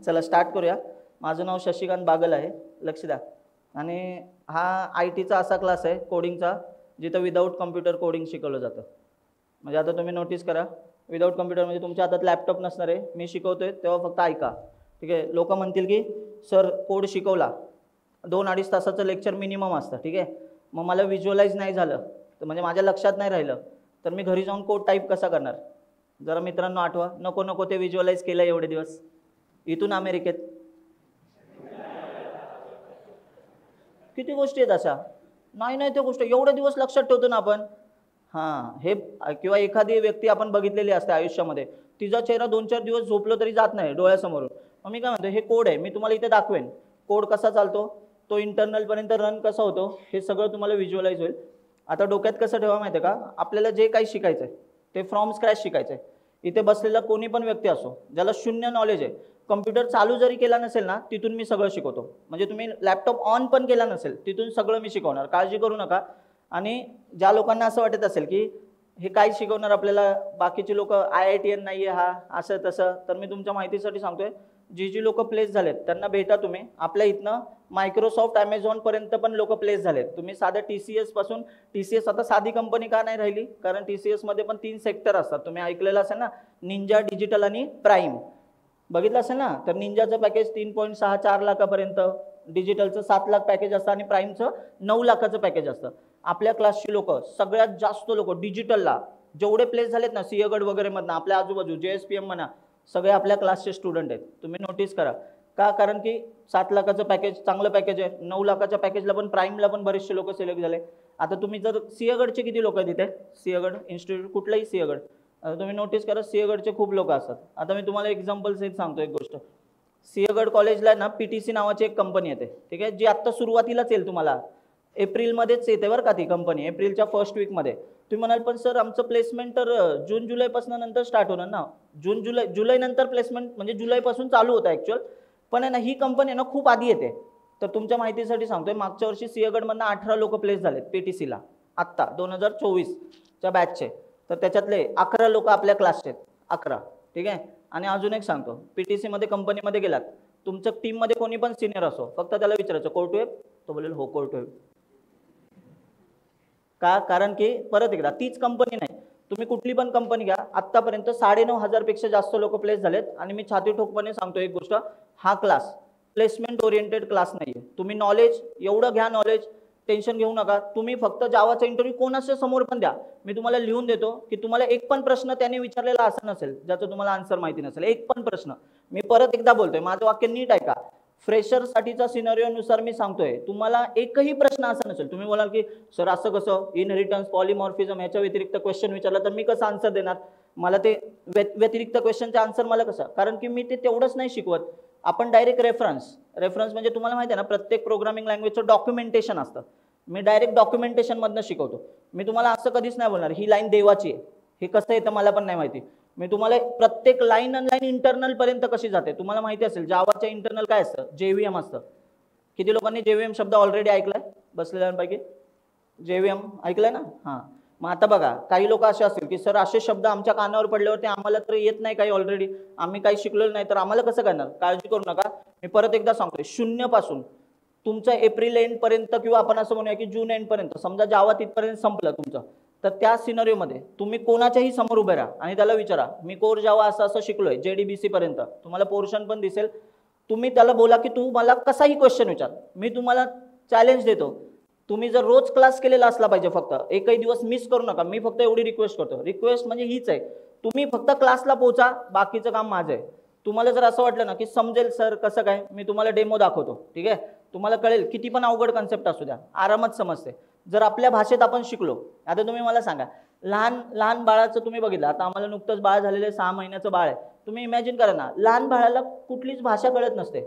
चला स्टार्ट करूया. माझं नाव शशिकांत बागल आहे, लक्ष द्या. आणि हा IT चा असा क्लास आहे कोडिंगचा, जिथं विदाऊट कम्प्युटर कोडिंग शिकवलं जातं. म्हणजे आता तुम्ही नोटीस करा, विदाऊट कम्प्युटर म्हणजे तुमच्या हातात लॅपटॉप नसणार आहे, मी शिकवतोय तेव्हा फक्त ऐका, ठीक आहे. लोक म्हणतील की सर कोड शिकवला, 2-2.5 तासाचं लेक्चर मिनिमम असतं, ठीक आहे. मग मला व्हिज्युअलाइज नाही झालं तर म्हणजे माझ्या लक्षात नाही राहिलं तर मी घरी जाऊन कोड टाईप कसा करणार? जरा मित्रांनो आठवा. नको ते व्हिज्युअलाइज केलं एवढे दिवस. इथून अमेरिकेत किती गोष्टी आहेत अशा. नाही त्या गोष्टी एवढे दिवस लक्षात ठेवतो ना आपण. हां, हे किंवा एखादी व्यक्ती आपण बघितलेली असते आयुष्यामध्ये, तिचा चेहरा 2-4 दिवस झोपलो तरी जात नाही डोळ्यासमोरून. मग मी काय म्हणतो, हे कोड आहे, मी तुम्हाला इथे दाखवेन कोड कसा चालतो, तो इंटरनलपर्यंत रन कसा होतो, हे सगळं तुम्हाला व्हिज्युअलाइज होईल. आता डोक्यात कसं ठेवा माहिती आहे का, आपल्याला जे काही शिकायचं आहे ते फ्रॉम स्क्रॅच शिकायचं आहे. इथे बसलेला कोणी पण व्यक्ती असो ज्याला शून्य नॉलेज आहे, कम्प्युटर चालू जरी केला नसेल ना, तिथून मी सगळं शिकवतो. म्हणजे तुम्ही लॅपटॉप ऑन पण केला नसेल, तिथून सगळं मी शिकवणार, काळजी करू नका. आणि ज्या लोकांना असं वाटत असेल की हे काय शिकवणार आपल्याला, बाकीचे लोक IITian नाही आहे हा, असं तसं, तर मी तुमच्या माहितीसाठी सांगतोय, जी लोक प्लेस झालेत त्यांना भेटा तुम्ही. आपल्या इथनं मायक्रोसॉफ्ट, ॲमेझॉनपर्यंत पण लोक प्लेस झालेत. तुम्ही साधं TCS पासून, TCS आता साधी कंपनी का नाही राहिली, कारण TCS मध्ये पण 3 सेक्टर असतात. तुम्ही ऐकलेलं असेल ना, निंजा, डिजिटल आणि प्राईम, बघितलं असेल ना. तर निंजाचं पॅकेज 3.64 लाखापर्यंत, डिजिटलचं 7 लाख पॅकेज असतं आणि प्राईमचं 9 लाखाचं पॅकेज असतं. आपल्या क्लासची लोक सगळ्यात जास्त लोक डिजिटलला जेवढे प्लेस झालेत ना, सिंहगड वगैरे मधनं, आपल्या आजूबाजू JSPM म्हणा, सगळे आपल्या क्लासचे स्टुडंट आहेत. तुम्ही नोटीस करा का, कारण की 7 लाखाचं पॅकेज चांगलं पॅकेज आहे. 9 लाखाच्या पॅकेजला पण, प्राईमला पण बरेचसे लोक सिलेक्ट झाले. आता तुम्ही जर सिंहगडचे किती लोक आहेत इथे, सिंहगड इन्स्टिट्यूट, कुठलाही सिंहगड, आता तुम्ही नोटीस करा सिंहगडचे खूप लोक असतात. आता मी तुम्हाला एक्झाम्पल सहित सांगतो एक गोष्ट. सिंहगड कॉलेजला ना PTC नावाची एक कंपनी येते, ठीक आहे, जी आत्ता सुरुवातीलाच येईल तुम्हाला, एप्रिलमध्येच येते बरं का ती कंपनी, एप्रिलच्या फर्स्ट वीकमध्ये. तुम्ही म्हणाल पण सर आमचं प्लेसमेंट तर जून-जुलैपासून नंतर स्टार्ट होणार ना. जुलै नंतर प्लेसमेंट म्हणजे जुलैपासून चालू होतं ॲक्च्युअल, पण आहे ना ही कंपनी आहे ना खूप आधी येते. तर तुमच्या माहितीसाठी सांगतोय, मागच्या वर्षी सिंहगडमधनं 18 लोक प्लेस झालेत PTCला आत्ता 2024च्या बॅचचे. तर त्याच्यातले 11 लोक आपल्या क्लासचे आहेत, 11, ठीक आहे. आणि अजून एक सांगतो, PTC मध्ये कंपनीमध्ये गेलात, तुमच्या टीममध्ये कोणी पण सिनियर असो, फक्त त्याला विचारायचं कोड टू वेब, तो बोलेल हो कोड टू वेब. का? कारण की परत एकदा तीच कंपनी नाही, तुम्ही कुठली पण कंपनी घ्या, आत्तापर्यंत 9,500 पेक्षा जास्त लोक प्लेस झालेत. आणि मी छाती ठोकपणे सांगतो एक गोष्ट, हा क्लास प्लेसमेंट ओरिएंटेड क्लास नाही आहे. तुम्ही नॉलेज एवढं घ्या, नॉलेज टेन्शन घेऊ नका. तुम्ही फक्त जावाचा इंटरव्ह्यू कोणाच्या समोर पण द्या, मी तुम्हाला लिहून देतो की तुम्हाला एक पण प्रश्न त्याने विचारलेला असा नसेल ज्याचं तुम्हाला आन्सर माहिती नसेल, एक पण प्रश्न. मी परत एकदा बोलतोय, माझं वाक्य नीट ऐका. फ्रेशरसाठीचा सिनारिओनुसार मी सांगतोय, तुम्हाला एकही प्रश्न असा नसेल, तुम्ही बोलाल की सर असं कसं, इनहेरिटन्स, पॉलिमॉर्फिझम ह्याच्या व्यतिरिक्त क्वेश्चन विचारला तर मी कसं आन्सर देणार, मला ते व्यतिरिक्त क्वेश्चनचा आन्सर मला कसं, कारण की मी ते तेवढंच नाही शिकवत. आपण डायरेक्ट रेफरन्स म्हणजे तुम्हाला माहिती आहे ना, प्रत्येक प्रोग्रामिंग लँग्वेजचं डॉक्युमेंटेशन असतं. मी डायरेक्ट डॉक्युमेंटेशनमधनं शिकवतो. मी तुम्हाला असं कधीच नाही बोलणार ही लाईन देवाची आहे, हे कसं येतं मला पण नाही माहिती. मी तुम्हाला प्रत्येक लाईन इंटरनल पर्यंत कशी जाते तुम्हाला माहिती असेल. जावाच्या इंटरनल काय असतं, JVM असतं. किती लोकांनी JVM शब्द ऑलरेडी ऐकलाय बसलेल्यांपैकी? JVM ऐकलंय ना? हां, मग आता बघा, काही लोक असे असतील की सर असे शब्द आमच्या कानावर पडल्यावरती आम्हाला तर येत नाही काही, ऑलरेडी आम्ही काही शिकलेलो नाही, तर आम्हाला कसं करणार? काळजी करू नका, मी परत एकदा सांगतोय, 0 पासून तुमचं एप्रिल एंडपर्यंत, किंवा आपण असं म्हणूया की जून एंडपर्यंत, समजा जावा तिथपर्यंत संपलं तुमचं, तर त्या सिनारिओमध्ये तुम्ही कोणाच्याही समोर उभे राहा आणि त्याला विचारा मी कोर जावा असं शिकलोय JDBC पर्यंत, तुम्हाला पोर्शन पण दिसेल. तुम्ही त्याला बोला की तू मला कसाही क्वेश्चन विचार, मी तुम्हाला चॅलेंज देतो. तुम्ही जर रोज क्लास केलेला असला पाहिजे, फक्त एकही दिवस मिस करू नका. मी फक्त एवढी रिक्वेस्ट करतो, रिक्वेस्ट म्हणजे हीच आहे, तुम्ही फक्त क्लासला पोहोचा, बाकीचं काम माझं आहे. तुम्हाला जर असं वाटलं ना की समजेल सर कसं काय, मी तुम्हाला डेमो दाखवतो, ठीक आहे, तुम्हाला कळेल. किती पण अवघड कन्सेप्ट असू द्या, आरामात समजते जर आपल्या भाषेत आपण शिकलो. आता तुम्ही मला सांगा, लहान बाळाचं तुम्ही बघितलं, आता आम्हाला नुकतंच बाळ झालेलं 6 महिन्याचं बाळ आहे. तुम्ही इमॅजिन करा ना, लहान बाळाला कुठलीच भाषा कळत नसते,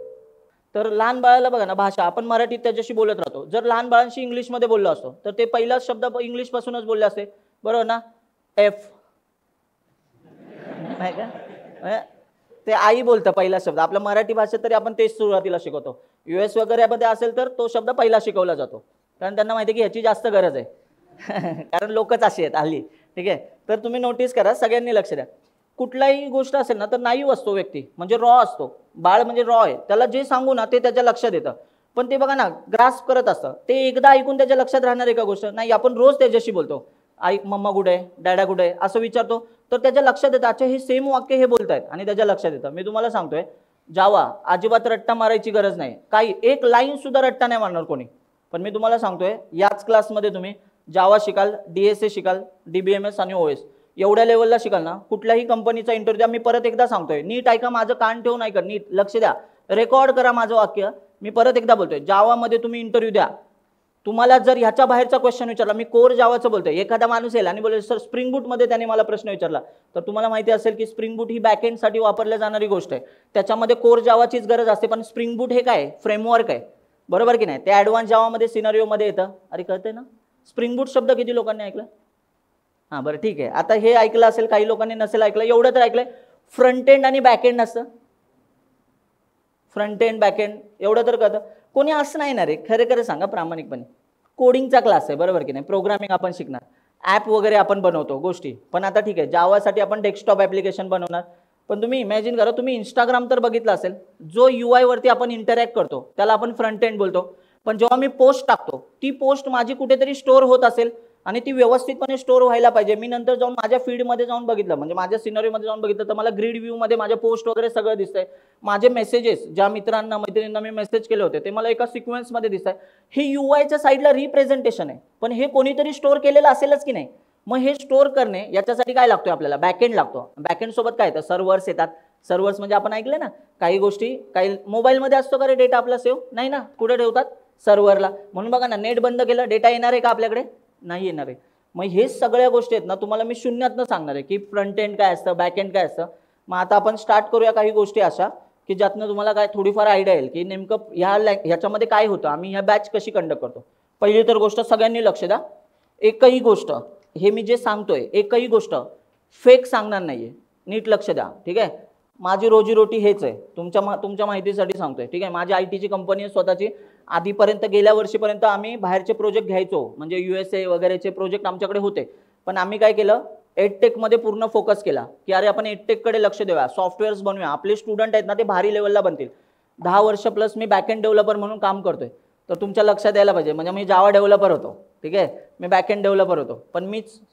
तर लहान बाळाला बघा ना, भाषा आपण मराठीत त्याच्याशी बोलत राहतो. जर लहान बाळांशी इंग्लिशमध्ये बोललो असतो तर ते पहिला शब्द इंग्लिशपासूनच बोलले असते, बरोबर ना? एफ नाही का, ते आई बोलतं पहिला शब्द. आपल्या मराठी भाषेत तरी आपण तेच सुरुवातीला शिकवतो. US वगैरे मध्ये असेल तर तो शब्द पहिला शिकवला जातो, कारण त्यांना माहिती आहे की ह्याची जास्त गरज आहे कारण लोकच अशी आहेत हल्ली, ठीक आहे. तर तुम्ही नोटीस करा, सगळ्यांनी लक्ष द्या. कुठलाही गोष्ट असेल ना तर नाईव असतो व्यक्ती, म्हणजे रॉ असतो, बाळ म्हणजे रॉ आहे, त्याला जे सांगू ना ते त्याच्या लक्षात येतं. पण ते बघा ना ग्रास्प करत असतं, ते एकदा ऐकून त्याच्या लक्षात राहणार आहे का गोष्ट नाही. आपण रोज त्याच्याशी बोलतो, आई मम्मा कुठे आहे, डॅडा कुठे आहे असं विचारतो, तर त्याच्या लक्षात येतं अच्छा हे सेम वाक्य हे बोलतायत आणि त्याच्या लक्षात येतं. मी तुम्हाला सांगतोय जावा अजिबात रट्टा मारायची गरज नाही, काही एक लाईन सुद्धा रट्टा नाही मारणार कोणी. पण मी तुम्हाला सांगतोय याच क्लासमध्ये तुम्ही जावा शिकाल, DSA शिकाल, DBMS आणि OS एवढ्या लेवलला शिकाल ना, कुठल्याही कंपनीचा इंटरव्ह्यू द्या. मी परत एकदा सांगतोय, नीट ऐका, माझं कान ठेवून ऐका, नीट लक्ष द्या, रेकॉर्ड करा माझं वाक्य. मी परत एकदा बोलतोय, जावामध्ये तुम्ही इंटरव्ह्यू द्या, तुम्हाला जर ह्याच्या बाहेरचा क्वेश्चन विचारला, मी कोर जावाचं बोलतोय, एखादा माणूस येईल आणि बोलेल सर स्प्रिंग बूटमध्ये त्याने मला प्रश्न विचारला, तर तुम्हाला माहिती असेल की स्प्रिंग बूट ही बॅकएंडसाठी वापरल्या जाणारी गोष्ट आहे, त्याच्यामध्ये कोर जावाचीच गरज असते. पण स्प्रिंग बूट हे काय फ्रेमवर्क आहे, बरोबर की नाही. ते ॲडव्हान्स जावामध्ये सिनारिओमध्ये येतं. अरे कळतंय ना, स्प्रिंग बूट शब्द किती लोकांनी ऐकलं? हां बरं ठीक आहे, आता हे ऐकलं असेल, काही लोकांनी नसेल ऐकलं, एवढं तर ऐकलंय फ्रंट एंड आणि बॅक एंड असतं, फ्रंट एंड बॅक एंड एवढं तर कळतं. कोणी असं नाही ना रे, खरे खरे सांगा प्रामाणिकपणे, कोडिंगचा क्लास आहे बरोबर की नाही, प्रोग्रामिंग आपण शिकणार, ॲप वगैरे आपण बनवतो गोष्टी. पण आता ठीक आहे, जावासाठी आपण डेस्कटॉप ॲप्लिकेशन बनवणार. पण तुम्ही इमॅजिन करा, तुम्ही इंस्टाग्राम तर बघितलं असेल, जो UI वरती आपण इंटरॅक्ट करतो त्याला आपण फ्रंट एंड बोलतो. पण जेव्हा मी पोस्ट टाकतो, ती पोस्ट माझी कुठेतरी स्टोअर होत असेल आणि ती व्यवस्थितपणे स्टोअर व्हायला पाहिजे. मी नंतर जाऊन माझ्या फीडमध्ये जाऊन बघितलं, म्हणजे माझ्या सिनरीमध्ये जाऊन बघितलं, तर मला ग्रीड व्ह्यूमध्ये माझ्या पोस्ट वगैरे सगळं दिसतंय. माझे मेसेजेस ज्या मित्रांना मैत्रिणींना मी मेसेज केले होते ते मला एका सिक्वेन्समध्ये दिसत आहे. हे UIच्या साईडला रिप्रेझेंटेशन आहे, पण हे कोणीतरी स्टोअर केलेलं असेलच की नाही. मग हे स्टोअर करणे याच्यासाठी काय लागतोय आपल्याला, बॅकएंड लागतो. बॅकएंड सोबत काय येतं, सर्व्हर्स येतात. सर्व्हर्स म्हणजे आपण ऐकले ना, काही गोष्टी काही मोबाईलमध्ये असतो का रे डेटा आपला सेव्ह, नाही ना, कुठे ठेवतात, सर्व्हरला. म्हणून बघा ना, नेट बंद केलं, डेटा येणार आहे का आपल्याकडे, नाही येणार आहे. मग हे सगळ्या गोष्टी आहेत ना, तुम्हाला मी शून्यातनं सांगणार आहे की फ्रंट एंड काय असतं, बॅक एंड काय असतं. मग आता आपण स्टार्ट करूया काही गोष्टी अशा की ज्यातनं तुम्हाला काय थोडीफार आयडिया येईल की नेमकं ह्याच्यामध्ये काय होतं, आम्ही ह्या बॅच कशी कंडक्ट करतो. पहिली तर गोष्ट सगळ्यांनी लक्ष द्या, एकही गोष्ट हे मी जे सांगतोय एकही गोष्ट फेक सांगणार नाहीये, नीट लक्ष द्या ठीक आहे. माझी रोजीरोटी हेच आहे, तुमच्या माहितीसाठी सांगतोय ठीक आहे. माझी IT ची कंपनी आहे स्वतःची. आधीपर्यंत गेल्या वर्षीपर्यंत आम्ही बाहेरचे प्रोजेक्ट घ्यायचो, म्हणजे USA वगैरेचे प्रोजेक्ट आमच्याकडे होते. पण आम्ही काय केलं, एडटेकमध्ये पूर्ण फोकस केला की अरे आपण एडटेककडे लक्ष देऊया, सॉफ्टवेअर्स बनवूया, आपले स्टुडंट आहेत ना ते भारी लेवलला बनतील. 10 वर्ष प्लस मी बॅकएंड डेव्हलपर म्हणून काम करतोय, तर तुमच्या लक्षात यायला पाहिजे. म्हणजे मी जावा डेव्हलपर होतो ठीक आहे, मी बॅकएंड डेव्हलपर होतो, पण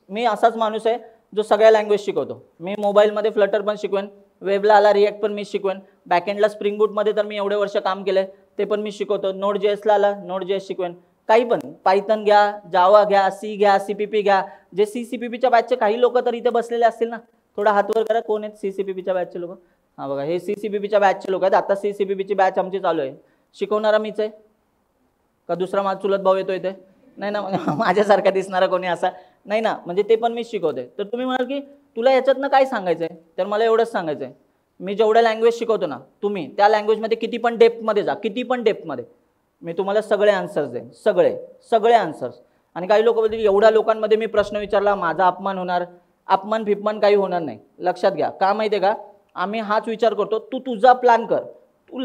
मी असाच माणूस आहे जो सगळ्या लँग्वेज शिकवतो. मी मोबाईलमध्ये फ्लटर पण शिकवेन, वेबला आला रिॲक्ट पण मी शिकवेन, बॅकएंडला स्प्रिंग बूटमध्ये तर मी एवढे वर्ष काम केलंय ते पण मी शिकवतो, Node.js ला आला Node.js शिकवेन, काही पण, पायथन घ्या, जावा घ्या, C घ्या, CPP घ्या. जे CCPPच्या बॅचचे काही लोक तर इथे बसलेले असतील ना, थोडा हातवर करा, कोण आहेत CCPPच्या बॅचचे लोक. हां बघा, हे CCPPच्या बॅचचे लोक आहेत. आता CCPPची बॅच आमची चालू आहे. शिकवणारा मीच आहे का दुसरा माझा चुलत भाऊ येतो इथे, नाही ना, माझ्यासारखा दिसणारा कोणी असा नाही ना, म्हणजे ते पण मीच शिकवते. तर तुम्ही म्हणाल की तुला याच्यातनं काय सांगायचं आहे, तर मला एवढंच सांगायचं आहे, मी जेवढ्या लँग्वेज शिकवतो ना, तुम्ही त्या लँग्वेजमध्ये किती पण डेप्थमध्ये जा, किती पण डेप्थमध्ये, मी तुम्हाला सगळे आन्सर्स देईन, सगळे आन्सर्स. आणि काही लोक बोलतील एवढ्या लोकांमध्ये मी प्रश्न विचारला माझा अपमान होणार, अपमान फिपमान काही होणार नाही. लक्षात घ्या, का माहिती आहे का, आम्ही हाच विचार करतो, तू तुझा प्लॅन कर,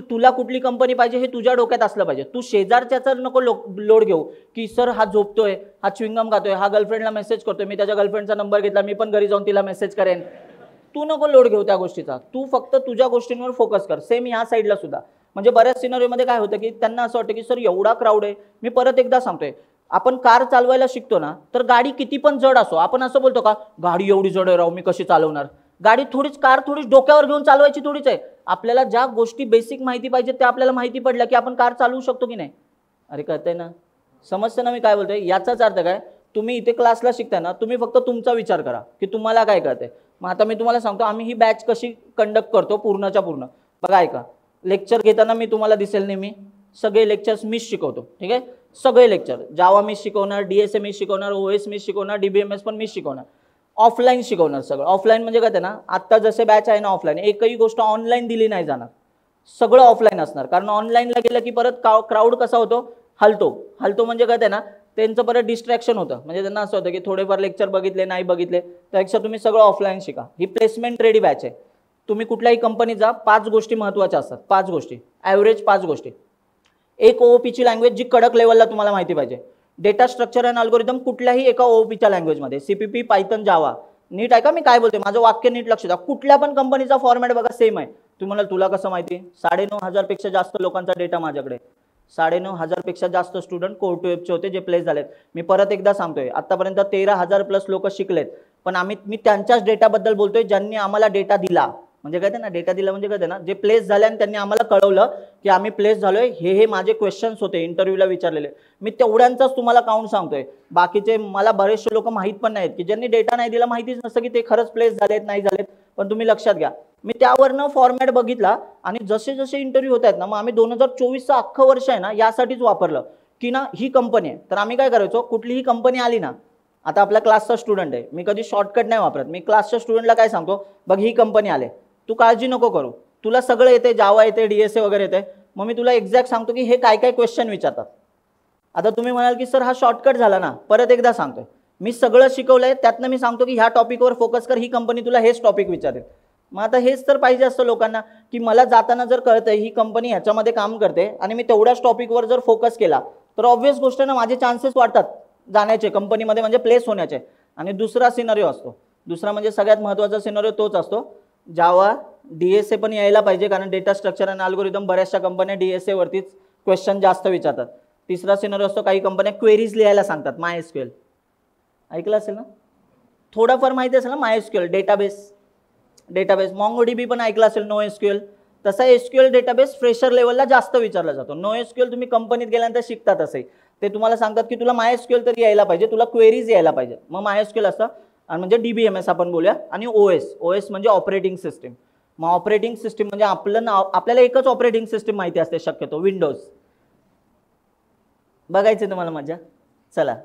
तुला कुठली कंपनी पाहिजे हे तुझ्या डोक्यात असलं पाहिजे. तू शेजारच्याचा नको लोड घेऊ की सर हा झोपतोय, हा च्युइंगम खातोय, हा गर्लफ्रेंडला मेसेज करतोय, मी त्याच्या गर्लफ्रेंडचा नंबर घेतला, मी पण घरी जाऊन तिला मेसेज करेन. तू नको लोड घेऊ त्या गोष्टीचा, तू फक्त तुझ्या गोष्टींवर फोकस कर. सेम ह्या साईडला सुद्धा, म्हणजे बऱ्याच सिनारिओमध्ये काय होतं की त्यांना असं वाटतं की सर एवढा क्राऊड आहे. मी परत एकदा सांगतोय, आपण कार चालवायला शिकतो ना, तर गाडी किती पण जड असो, आपण असं बोलतो का गाडी एवढी जड आहे राव मी कशी चालवणार. गाडी थोडीच, कार थोडीच डोक्यावर घेऊन चालवायची थोडीच आहे. आपल्याला ज्या गोष्टी बेसिक माहिती पाहिजे त्या आपल्याला माहिती पडल्या की आपण कार चालवू शकतो की नाही. अरे कळतंय ना, समजतं ना मी काय बोलतोय. याचाच अर्थ काय, तुम्ही इथे क्लासला शिकताय ना, तुम्ही फक्त तुमचा विचार करा की तुम्हाला काय कळतंय. मग आता मी तुम्हाला सांगतो आम्ही ही बॅच कशी कंडक्ट करतो पूर्णच्या पूर्ण. बघा ऐका, लेक्चर घेताना मी तुम्हाला दिसेल नेहमी सगळे लेक्चर्स मीच शिकवतो ठीक आहे. सगळे लेक्चर जावा मीच शिकवणार, DSA मीच शिकवणार, OS मीच शिकवणार, DBMS पण मीच शिकवणार. ऑफलाईन शिकवणार सगळं. ऑफलाईन म्हणजे काय ना, आत्ता जसे बॅच आहे ना ऑफलाईन, एकही गोष्ट ऑनलाईन दिली नाही जाणार, सगळं ऑफलाईन असणार. कारण ऑनलाईनला गेलं की परत क्राऊड कसा होतो, हलतो म्हणजे काय ना, त्यांचं परत डिस्ट्रॅक्शन होतं. म्हणजे त्यांना असं होतं की थोडेफार लेक्चर बघितले नाही बघितले, त्यापेक्षा तुम्ही सगळं ऑफलाईन शिका. ही प्लेसमेंट रेडी बॅच आहे. तुम्ही कुठल्याही कंपनीत जा, 5 गोष्टी महत्त्वाच्या असतात, 5 गोष्टी, ॲव्हरेज 5 गोष्टी. एक OOPची लँग्वेज जी कडक लेवलला तुम्हाला माहिती पाहिजे. डेटा स्ट्रक्चर अँड अल्गोरिदम कुठल्याही एका OOPच्या लँग्वेजमध्ये, CPP, पायथन, जावा नीट ऐका मी काय बोलते, माझं वाक्य नीट लक्ष द्या. कुठल्या पण कंपनीचा फॉर्मॅट बघा सेम आहे. तुम्हाला तुला कसं माहिती, 9,500 पेक्षा जास्त लोकांचा डेटा माझ्याकडे, 9,500 पेक्षा जास्त स्टुडंट कोर टू वेबचे होते जे प्लेस झालेत. मी परत एकदा सांगतोय, आतापर्यंत 13,000 प्लस लोक शिकलेत, पण मी त्यांच्याच डेटाबद्दल बोलतोय ज्यांनी आम्हाला डेटा दिला. म्हणजे कळते ना, डेटा दिला म्हणजे कळते ना, जे प्लेस झाले आणि त्यांनी आम्हाला कळवलं की आम्ही प्लेस झालोय. हे माझे क्वेश्चन्स होते इंटरव्ह्यूला विचारलेले, मी तेवढ्यांचाच तुम्हाला काउंट सांगतोय. बाकीचे मला बरेचसे लोक माहीत पण नाहीत, की ज्यांनी डेटा नाही दिला माहितीच नसतं की ते खरंच प्लेस झालेत नाही झालेत. पण तुम्ही लक्षात घ्या, मी त्यावरनं फॉर्मॅट बघितला आणि जसे जसे इंटरव्ह्यू होत आहेत ना, मग आम्ही 2024चं अख्खं वर्ष आहे ना यासाठीच वापरलं की ना ही कंपनी आहे. तर आम्ही काय करायचो, कुठलीही कंपनी आली ना, आता आपल्या क्लासचा स्टुडंट आहे, मी कधी शॉर्टकट नाही वापरत. मी क्लासच्या स्टुडंटला काय सांगतो, बघ ही कंपनी आले, तू काळजी नको करू, तुला सगळं येते, जावा येते, DSA वगैरे येते. मग मी तुला एक्झॅक्ट सांगतो की हे काय काय क्वेश्चन विचारतात. आता तुम्ही म्हणाल की सर हा शॉर्टकट झाला ना, परत एकदा सांगतोय, मी सगळं शिकवलंय, त्यातनं मी सांगतो की ह्या टॉपिकवर फोकस कर, ही कंपनी तुला हेच टॉपिक विचारेल. मग आता हेच तर पाहिजे असतं लोकांना, की मला जाताना जर कळतंय ही कंपनी ह्याच्यामध्ये काम करते आणि मी तेवढ्याच टॉपिकवर जर फोकस केला तर ऑब्व्हियस गोष्ट ना माझे चान्सेस वाढतात जाण्याचे कंपनीमध्ये, म्हणजे प्लेस होण्याचे. आणि दुसरा सिनारिओ असतो, दुसरा म्हणजे सगळ्यात महत्त्वाचा सिनारिओ तोच असतो, जावा DSA पण यायला पाहिजे, कारण डेटा स्ट्रक्चर आणि अल्गोरिदम बऱ्याचशा कंपन्या DSA वरतीच क्वेश्चन जास्त विचारतात. तिसरा सिनारिओ असतो, काही कंपन्या क्वेरीज लिहायला सांगतात, MySQL ऐकलं असेल ना, थोडंफार माहिती असेल ना, MySQL डेटाबेस. MongoDB पण ऐकलं असेल, NoSQL. तसा SQL डेटाबेस फ्रेशर लेवलला जास्त विचारला जातो. NoSQL तुम्ही कंपनीत गेल्यानंतर शिकतात असे, ते तुम्हाला सांगतात की तुला MySQL तरी यायला पाहिजे, तुला क्वेरीज यायला पाहिजे. मग MySQL असतं, आणि म्हणजे DBMS आपण बोलूया, आणि OS म्हणजे ऑपरेटिंग सिस्टीम. मग ऑपरेटिंग सिस्टीम म्हणजे आपल्याला एकच ऑपरेटिंग सिस्टीम माहिती असते शक्यतो, विंडोज. बघायचं तुम्हाला मजा, चला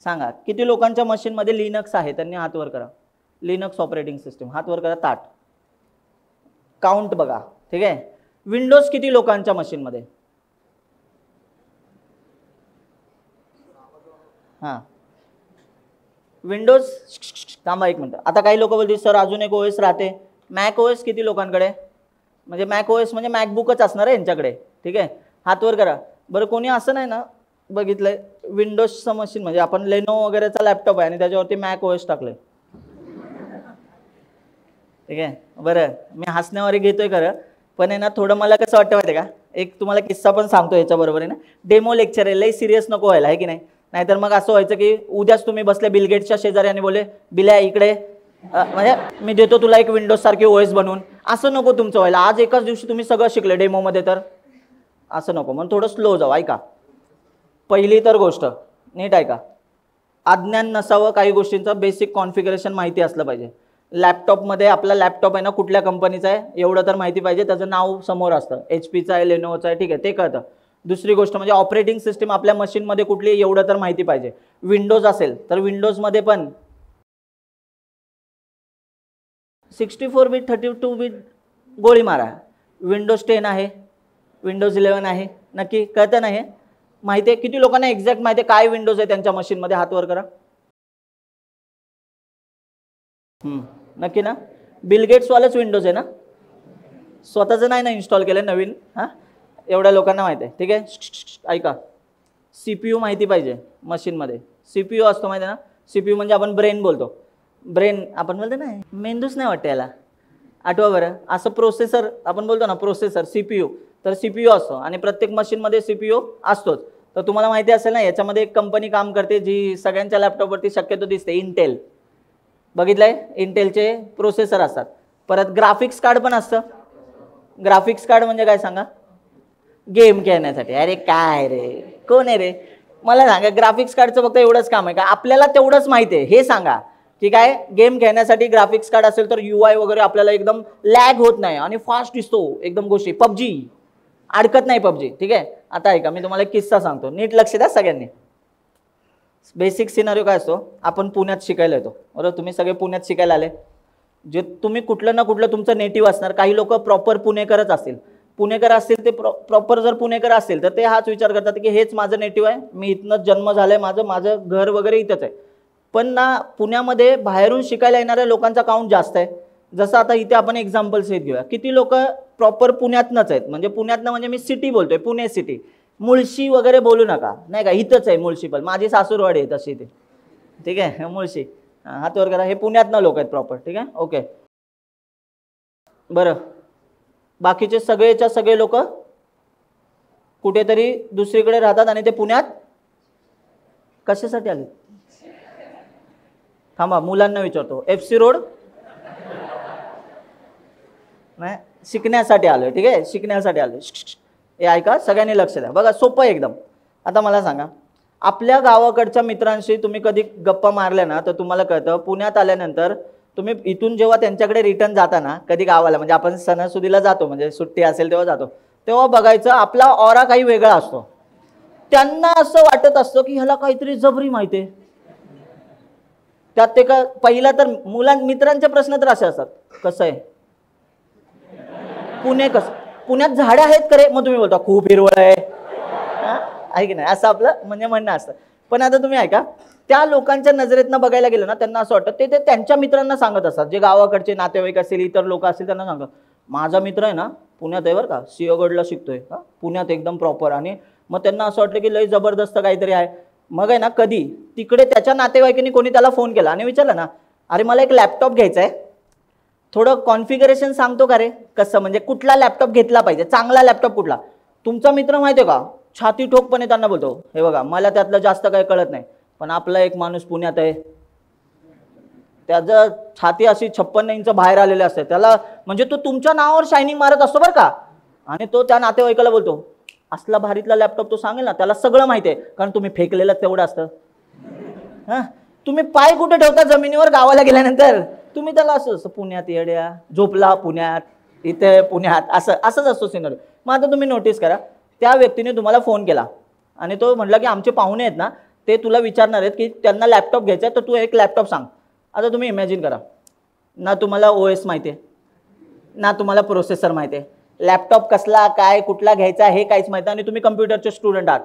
सांगा किती लोकांच्या मशीनमध्ये लिनक्स आहे, त्यांनी हात वर करा. लिनक्स ऑपरेटिंग सिस्टीम, हात वर करा, ताट काउंट बघा, ठीक आहे. विंडोज किती लोकांच्या मशीनमध्ये, हां विंडोज, थांबा एक मिनिट. आता काही लोक बोलतील सर अजून एक OS राहते, मॅक OS किती लोकांकडे, म्हणजे मॅक OS म्हणजे मॅकबुकच असणार आहे यांच्याकडे, ठीक आहे. हात वर करा. बरं कोणी असं नाही ना बघितलंय, विंडोजचं मशीन म्हणजे आपण लेनोवो वगैरेचा लॅपटॉप आहे आणि त्याच्यावरती मॅक OS टाकलंय, ठीक आहे. बरं मी हसण्यावर घेतोय खरं, पण आहे ना थोडं मला कसं वाटतं माहिती आहे का, एक तुम्हाला किस्सा पण सांगतो याच्याबरोबर आहे ना. डेमो लेक्चर आहे, लई सिरियस नको व्हायला, आहे की नाही. नाहीतर मग असं व्हायचं की उद्याच तुम्ही बसले बिलगेटच्या शेजारी आणि बोले बिल्या इकडे, म्हणजे मी देतो तुला एक विंडोज सारखी OS बनवून, असं नको तुमचं व्हायला. आज एकाच दिवशी तुम्ही सगळं शिकले डेमोमध्ये, तर असं नको. म्हणून थोडं स्लो जाऊ. ऐका, पहिली तर गोष्ट नीट ऐका, अज्ञान नसावं काही गोष्टींचं, बेसिक कॉन्फिगरेशन माहिती असलं पाहिजे. लॅपटॉपमध्ये आपला लॅपटॉप आहे ना कुठल्या कंपनीचा आहे एवढं तर माहिती पाहिजे, त्याचं नाव समोर असतं, HPचा आहे, लेनोवोचा आहे, ठीक आहे, ते कळतं. दुसरी गोष्ट म्हणजे ऑपरेटिंग सिस्टीम आपल्या मशीनमध्ये कुठली एवढं तर माहिती पाहिजे. विंडोज असेल तर विंडोजमध्ये पण 64 बिट 32 बिट गोळी मारा. विंडोज 10 आहे, विंडोज 11 आहे, नक्की कळतं ना. हे माहिती आहे किती लोकांना एक्झॅक्ट माहिती आहे काय विंडोज आहे त्यांच्या मशीनमध्ये, हात वर करा. नक्की ना. बिल गेट्स वालाच विंडोज आहे ना, स्वतःचं नाही ना इन्स्टॉल केलं नवीन. हां एवढ्या लोकांना माहिती आहे, ठीक आहे. ऐका, CPU माहिती पाहिजे मशीनमध्ये. CPU असतो माहिती आहे ना, CPU म्हणजे आपण ब्रेन बोलतो, ब्रेन आपण बोलतो ना, मेंदूच नाही वाटतं याला, आठवा बरं. असं प्रोसेसर आपण बोलतो ना, प्रोसेसर CPU, तर CPU असतो आणि प्रत्येक मशीनमध्ये CPU असतोच. तर तुम्हाला माहिती असेल ना, याच्यामध्ये एक कंपनी काम करते जी सगळ्यांच्या लॅपटॉपवरती शक्यतो दिसते, इंटेल. बघितलंय, इंटेलचे प्रोसेसर असतात. परत ग्राफिक्स कार्ड पण असतं. ग्राफिक्स कार्ड म्हणजे काय सांगा, गेम खेळण्यासाठी. अरे काय रे, कोण आहे रे, मला सांगा. ग्राफिक्स कार्डचं फक्त एवढंच काम आहे का, आपल्याला तेवढंच माहिती आहे हे सांगा की काय गेम खेळण्यासाठी ग्राफिक्स कार्ड असेल तर UI वगैरे आपल्याला एकदम लॅग होत नाही आणि फास्ट दिसतो एकदम गोष्टी. PUBG अडकत नाही PUBG, ठीक आहे. आता ऐका, मी तुम्हाला एक किस्सा सांगतो, नीट लक्ष द्या सगळ्यांनी. बेसिक सिनारिओ काय असतो, आपण पुण्यात शिकायला येतो, बरोबर. तुम्ही सगळे पुण्यात शिकायला आले, जे तुम्ही कुठलं ना कुठलं तुमचं नेटिव्ह असणार. काही लोक प्रॉपर पुणेकरच असतील, पुणेकर असतील, ते प्रॉपर जर पुणेकर असतील तर ते हाच विचार करतात की हेच माझं नेटिव्ह आहे, मी इथनंच जन्म झालाय, माझं घर वगैरे इथंच आहे. पण ना पुण्यामध्ये बाहेरून शिकायला येणाऱ्या लोकांचा काउंट जास्त आहे. जसं आता इथे आपण एक्झाम्पल्स घेऊया, किती लोक प्रॉपर पुण्यातनंच आहेत, म्हणजे पुण्यातनं म्हणजे मी सिटी बोलतोय, पुणे सिटी, मुळशी वगैरे बोलू नका, नाही का, इथंच आहे मुळशी. पण माझी सासूरवाडी आहे तशी ते, ठीक आहे, मुळशी. हात वर करा. हे पुण्यातनं लोक आहेत प्रॉपर. ठीक आहे, ओके. बरं, बाकीचे सगळेच्या सगळे लोक कुठेतरी दुसरीकडे राहतात आणि ते पुण्यात कशासाठी आले? थांबा, मुलांना विचारतो. FC रोड नाही, शिकण्यासाठी आलोय. ठीक आहे, शिकण्यासाठी आलोय. हे ऐका, सगळ्यांनी लक्ष द्या. बघा, सोपं एकदम. आता मला सांगा, आपल्या गावाकडच्या मित्रांशी तुम्ही कधी गप्पा मारल्या ना तर तुम्हाला कळतं, पुण्यात आल्यानंतर तुम्ही इथून जेव्हा त्यांच्याकडे रिटर्न जाता ना कधी गावाला, म्हणजे आपण सणासुदीला जातो, म्हणजे सुट्टी असेल तेव्हा जातो, तेव्हा बघायचं आपला ऑरा काही वेगळा असतो. त्यांना असं वाटत असतं की ह्याला काहीतरी जबरी माहिती आहे. त्यात ते का पहिला तर मित्रांचे प्रश्न तर असे असतात, कसं आहे पुणे, कसं पुण्यात झाडं आहेत करे? मग तुम्ही बोलता खूप हिरवळ आहे की नाही, असं आपलं म्हणजे म्हणणं असतं. पण आता तुम्ही ऐका, त्या लोकांच्या नजरेतनं बघायला गेलं ना त्यांना असं वाटतं ते त्यांच्या मित्रांना सांगत असतात, जे गावाकडचे नातेवाईक असेल, इतर लोक असतील, त्यांना सांगतात माझा मित्र आहे ना पुण्यात आहे बरं का, सिंहगडला शिकतोय, पुण्यात एकदम प्रॉपर. आणि मग त्यांना असं वाटलं की लय जबरदस्त काहीतरी आहे. मग आहे ना कधी तिकडे त्याच्या नातेवाईकांनी कोणी त्याला फोन केला आणि विचारलं ना, अरे मला एक लॅपटॉप घ्यायचा आहे, थोडं कॉन्फिगरेशन सांगतो का रे, कसं म्हणजे कुठला लॅपटॉप घेतला पाहिजे, चांगला लॅपटॉप कुठला? तुमचा मित्र माहिती आहे का छाती ठोकपणे त्यांना बोलतो, हे बघा मला त्यातलं जास्त काही कळत नाही, पण आपला एक माणूस पुण्यात आहे, त्याचं छाती अशी 56 इंच बाहेर आलेले असते, त्याला म्हणजे तो तुमच्या नावावर शायनिंग मारत असतो बरं का. आणि तो त्या नातेवाईकाला बोलतो असला भारीतला लॅपटॉप तो सांगेल ना, त्याला सगळं माहिती आहे, कारण तुम्ही फेकलेलं तेवढं असतं. तुम्ही पाय कुठे ठेवता जमिनीवर गावाला गेल्यानंतर? तुम्ही त्याला असं पुण्यात येड्या, झोपला पुण्यात, इथे पुण्यात, असंच असतो सिनरी. मग आता तुम्ही नोटीस करा, त्या व्यक्तीने तुम्हाला फोन केला आणि तो म्हटला की आमचे पाहुणे आहेत ना ते तुला विचारणार आहेत की त्यांना लॅपटॉप घ्यायचा आहे, तर तू एक लॅपटॉप सांग. आता तुम्ही इमॅजिन करा, ना तुम्हाला OS माहिती आहे, ना तुम्हाला प्रोसेसर माहिती आहे, लॅपटॉप कसला काय कुठला घ्यायचा हे काहीच माहिती, आणि तुम्ही कम्प्युटरचे स्टुडंट आहात.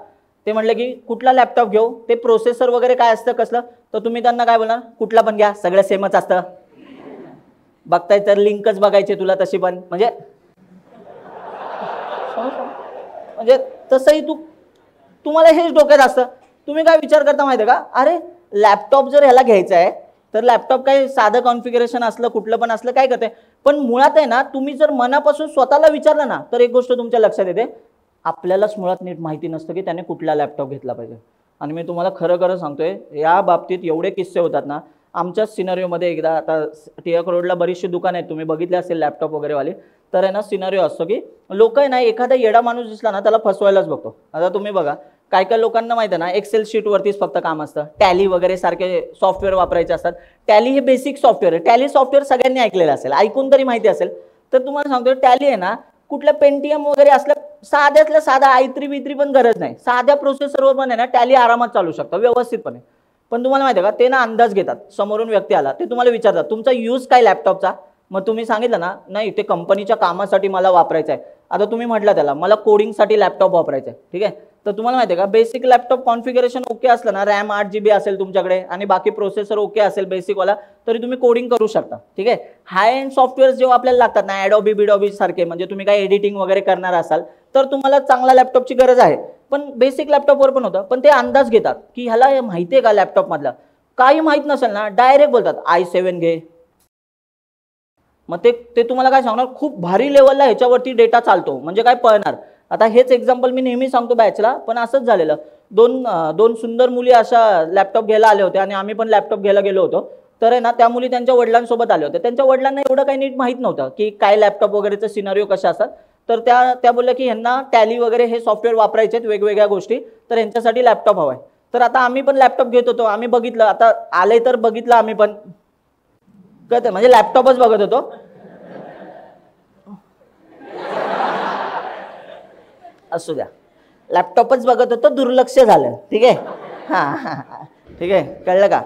ते म्हटलं की कुठला लॅपटॉप घेऊ, ते प्रोसेसर वगैरे काय असतं कसलं, तर तुम्ही त्यांना काय बोलणार, कुठला पण घ्या, सगळं सेमच असतं. बघताय तर लिंकच बघायची तुला तशी पण, म्हणजे तसंही तुम्हाला हेच डोक्यात असतं. तुम्ही काय विचार करता माहिती आहे का, अरे लॅपटॉप जर ह्याला घ्यायचा आहे तर लॅपटॉप काही साधं कॉन्फिगरेशन असलं कुठलं पण असलं काय करते, पण मुळात आहे ना तुम्ही जर मनापासून स्वतःला विचारलं ना तर एक गोष्ट तुमच्या लक्षात येते, आपल्यालाच मुळात नीट माहिती नसतं की त्याने कुठला लॅपटॉप घेतला पाहिजे. आणि मी तुम्हाला खरं खरं सांगतोय, या बाबतीत एवढे किस्से होतात ना. आमच्याच सिनारिओमध्ये एकदा, आता टिळक रोडला बरीचशी दुकानं आहेत, तुम्ही बघितले असेल लॅपटॉप वगैरेवाले, तर आहे ना सिनारिओ असतो की लोक आहे ना एखादा येडा माणूस दिसला ना त्याला फसवायलाच बघतो. आता तुम्ही बघा, काय काय लोकांना माहिती आहे ना एक्सेल शीटवरतीच फक्त काम असतं, टॅली वगैरे सारखे सॉफ्टवेअर वापरायचे असतात. टॅली हे बेसिक सॉफ्टवेअर आहे, टॅली सॉफ्टवेअर सगळ्यांनी ऐकलेलं असेल, ऐकून तरी माहिती असेल. तर तुम्हाला सांगतो टॅली आहे ना कुठल्या पेंटीएम वगैरे असल्या साध्यातल्या साधा i3 पण गरज नाही, साध्या प्रोसेसरवर पण आहे ना टॅली आरामात चालू शकतं व्यवस्थितपणे. पण तुम्हाला माहिती आहे का, ते ना अंदाज घेतात, समोरून व्यक्ती आला ते तुम्हाला विचारतात तुमचा यूज काय लॅपटॉपचा, मग तुम्ही सांगितलं ना नाही ते कंपनीच्या कामासाठी मला वापरायचं आहे. आता तुम्ही म्हटलं त्याला मला कोडिंगसाठी लॅपटॉप वापरायचा आहे, ठीक आहे, तर तुम्हाला माहिती आहे का बेसिक लॅपटॉप कॉन्फिगरेशन ओके असलं ना, रॅम 8GB असेल तुमच्याकडे आणि बाकी प्रोसेसर ओके असेल बेसिकवाला, तरी तुम्ही कोडिंग करू शकता. ठीक आहे, हाय एंड सॉफ्टवेअर जेव्हा आपल्याला लागतात ना ॲडोबी बिडोबी सारखे, म्हणजे तुम्ही काय एडिटिंग वगैरे करणार असाल तर तुम्हाला चांगला लॅपटॉपची गरज आहे. पण बेसिक लॅपटॉपवर पण होतं, पण ते अंदाज घेतात की ह्याला माहिती आहे का लॅपटॉपमधला, काही माहीत नसेल ना डायरेक्ट बोलतात i7 घे. मग ते तुम्हाला काय सांगणार, खूप भारी लेवलला ह्याच्यावरती डेटा चालतो, म्हणजे काय पळणार. आता हेच एक्झाम्पल मी नेहमी सांगतो बॅचला, पण असंच झालेलं. दोन सुंदर मुली अशा लॅपटॉप घ्यायला आल्या होत्या आणि आम्ही पण लॅपटॉप घ्यायला गेलो होतो. तर आहे ना त्या मुली त्यांच्या वडिलांसोबत आल्या होत्या, त्यांच्या वडिलांना एवढं काही नीट माहीत नव्हतं की काय लॅपटॉप वगैरेचं सिनारिओ कशा असतात. तर त्या बोलल्या की ह्यांना टॅली वगैरे हे सॉफ्टवेअर वापरायचे आहेत वेगवेगळ्या गोष्टी, तर यांच्यासाठी लॅपटॉप हवा आहे. तर आता आम्ही पण लॅपटॉप घेत होतो, आम्ही बघितलं, आता आले तर बघितलं आम्ही पण, कळते म्हणजे लॅपटॉपच बघत होतो. असू द्या, लॅपटॉपच बघत होतो, दुर्लक्ष झालं. ठीक आहे, हां ठीक आहे, कळलं का,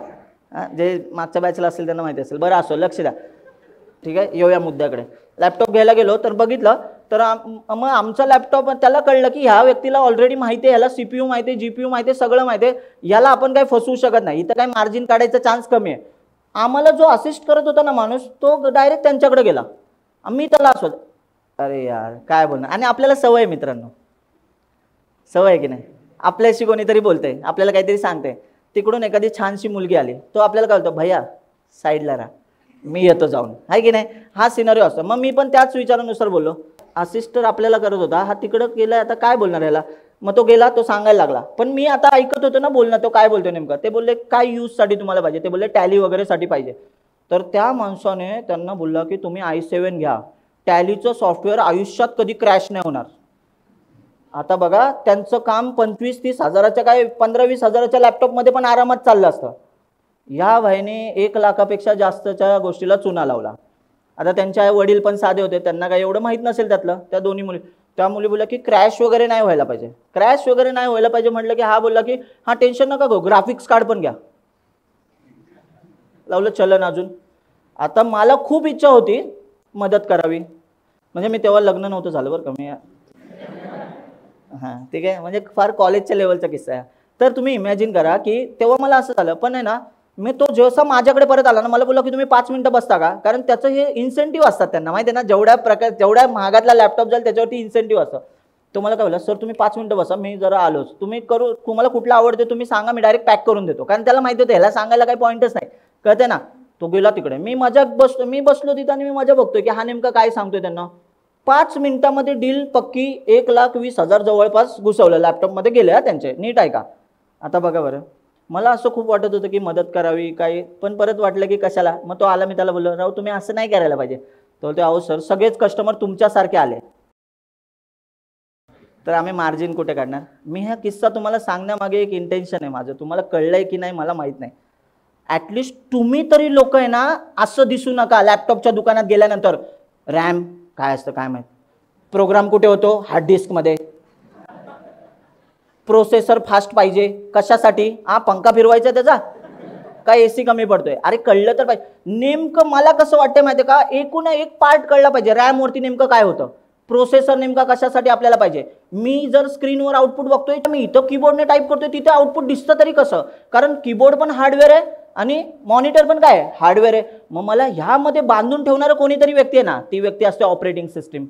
जे मागच्या बॅचला असेल त्यांना माहिती असेल. बरं असो, लक्ष द्या. ठीक आहे, येऊया मुद्द्याकडे. लॅपटॉप घ्यायला गेलो तर बघितलं, तर मग आमचा लॅपटॉप त्याला कळलं की ह्या व्यक्तीला ऑलरेडी माहिती आहे, ह्याला CPU माहिती आहे, GPU माहिती आहे, सगळं माहिती आहे, याला आपण काही फसवू शकत नाही, इथं काही मार्जिन काढायचा चान्स कमी आहे. आम्हाला जो असिस्ट करत होता ना माणूस, तो डायरेक्ट त्यांच्याकडे गेला. आम्ही त्याला असो, अरे यार काय बोलणार. आणि आपल्याला सवय, मित्रांनो सवय आहे की नाही, आपल्याशी कोणीतरी बोलतंय, आपल्याला काहीतरी सांगते, तिकडून एखादी छानशी मुलगी आली, तो आपल्याला कळतो भैया साईडला राहा, मी येतो जाऊन, आहे की नाही. हा सिनारिओ असतो. मग मी पण त्याच विचारानुसार बोललो. असिस्टर आपल्याला करत होता, हा तिकडं गेला, आता काय बोलणार याला. मग तो गेला, तो सांगायला लागला. पण मी आता ऐकत होतो ना बोलणं, तो काय बोलतो नेमका. ते बोलले काय यूजसाठी तुम्हाला पाहिजे, ते बोलले टॅली वगैरेसाठी पाहिजे. तर त्या माणसाने त्यांना बोलला की तुम्ही i7 घ्या, टॅलीचं सॉफ्टवेअर आयुष्यात कधी क्रॅश नाही होणार. आता बघा, त्यांचं काम 25-30 हजाराच्या काय 15-20 हजाराच्या लॅपटॉपमध्ये पण आरामात चाललं असतं. या भाईने 1 लाखापेक्षा जास्तच्या गोष्टीला चुना लावला. आता त्यांचे वडील पण साधे होते, त्यांना काही एवढं माहीत नसेल त्यातलं. त्या दोन्ही मुली, त्या मुली बोलल्या की क्रॅश वगैरे नाही व्हायला पाहिजे, क्रॅश वगैरे नाही व्हायला पाहिजे. म्हटलं की हा बोलला की हा टेन्शन नका घेऊ, ग्राफिक्स कार्ड पण घ्या. लावलं चलन अजून. आता मला खूप इच्छा होती मदत करावी, म्हणजे मी तेव्हा लग्न नव्हतं झालं बरं का मी. हां ठीक आहे, म्हणजे फार कॉलेजच्या लेवलचा किस्सा आहे. तर तुम्ही इमॅजिन करा की तेव्हा मला असं झालं. पण आहे ना, मी तो जसा माझ्याकडे परत आला ना, मला बोलला की तुम्ही 5 मिनिटं बसता का, कारण त्याचं हे इन्सेंटिव्ह असतात त्यांना माहिती आहे ना, जेवढ्या महागातला लॅपटॉप जाईल त्याच्यावरती इन्सेंटिव्ह असतं. तो मला काय बोलला, सर तुम्ही 5 मिनिटं बसा, मी जरा आलोच, तुम्ही करू, तुम्हाला कुठला आवडते तुम्ही सांगा, मी डायरेक्ट पॅक करून देतो. कारण त्याला माहिती होतं ह्याला सांगायला काही पॉईंटच नाही, कळते ना. तो गेला तिकडे, मी बसलो तिथं आणि मी मजा बघतोय की हा नेमका काय सांगतोय त्यांना. 5 मिनिटामध्ये डील पक्की, 1,20,000 जवळपास घुसवलं लॅपटॉपमध्ये गेले त्यांचे. नीट आहे का. आता बघा बरं, मला असं खूप वाटत होतं की मदत करावी काही, पण परत वाटलं की कशाला. मग तो आला, मी त्याला बोललो, राव तुम्ही असं नाही करायला पाहिजे. तो बोलतो अहो सर, सगळेच कस्टमर तुमच्यासारखे आले, तर आम्ही मार्जिन कुठे काढणार. मी हा किस्सा तुम्हाला सांगण्यामागे एक इंटेन्शन आहे माझं, तुम्हाला कळलंय की नाही मला माहीत नाही. ॲटलिस्ट तुम्ही तरी लोक आहे ना, असं दिसू नका लॅपटॉपच्या दुकानात गेल्यानंतर रॅम काय असतं काय माहीत, प्रोग्राम कुठे होतो हार्ड डिस्कमध्ये, प्रोसेसर फास्ट पाहिजे कशासाठी, हा पंखा फिरवायचा त्याचा, काय एसी कमी पडतोय. अरे कळलं तर पाहिजे. नेमकं मला कसं वाटतं माहिती का, एकूण एक पार्ट कळला पाहिजे. रॅम वरती नेमकं काय होतं, प्रोसेसर नेमका कशासाठी आपल्याला पाहिजे. मी जर स्क्रीनवर आउटपुट बघतोय, तर मी इथं कीबोर्डने टाईप करतोय, तिथे आउटपुट दिसतं तरी कसं, कारण कीबोर्ड पण हार्डवेअर आहे आणि मॉनिटर पण काय हार्डवेअर आहे. मग मला ह्यामध्ये बांधून ठेवणारं कोणीतरी व्यक्ती आहे ना, ती व्यक्ती असते ऑपरेटिंग सिस्टीम.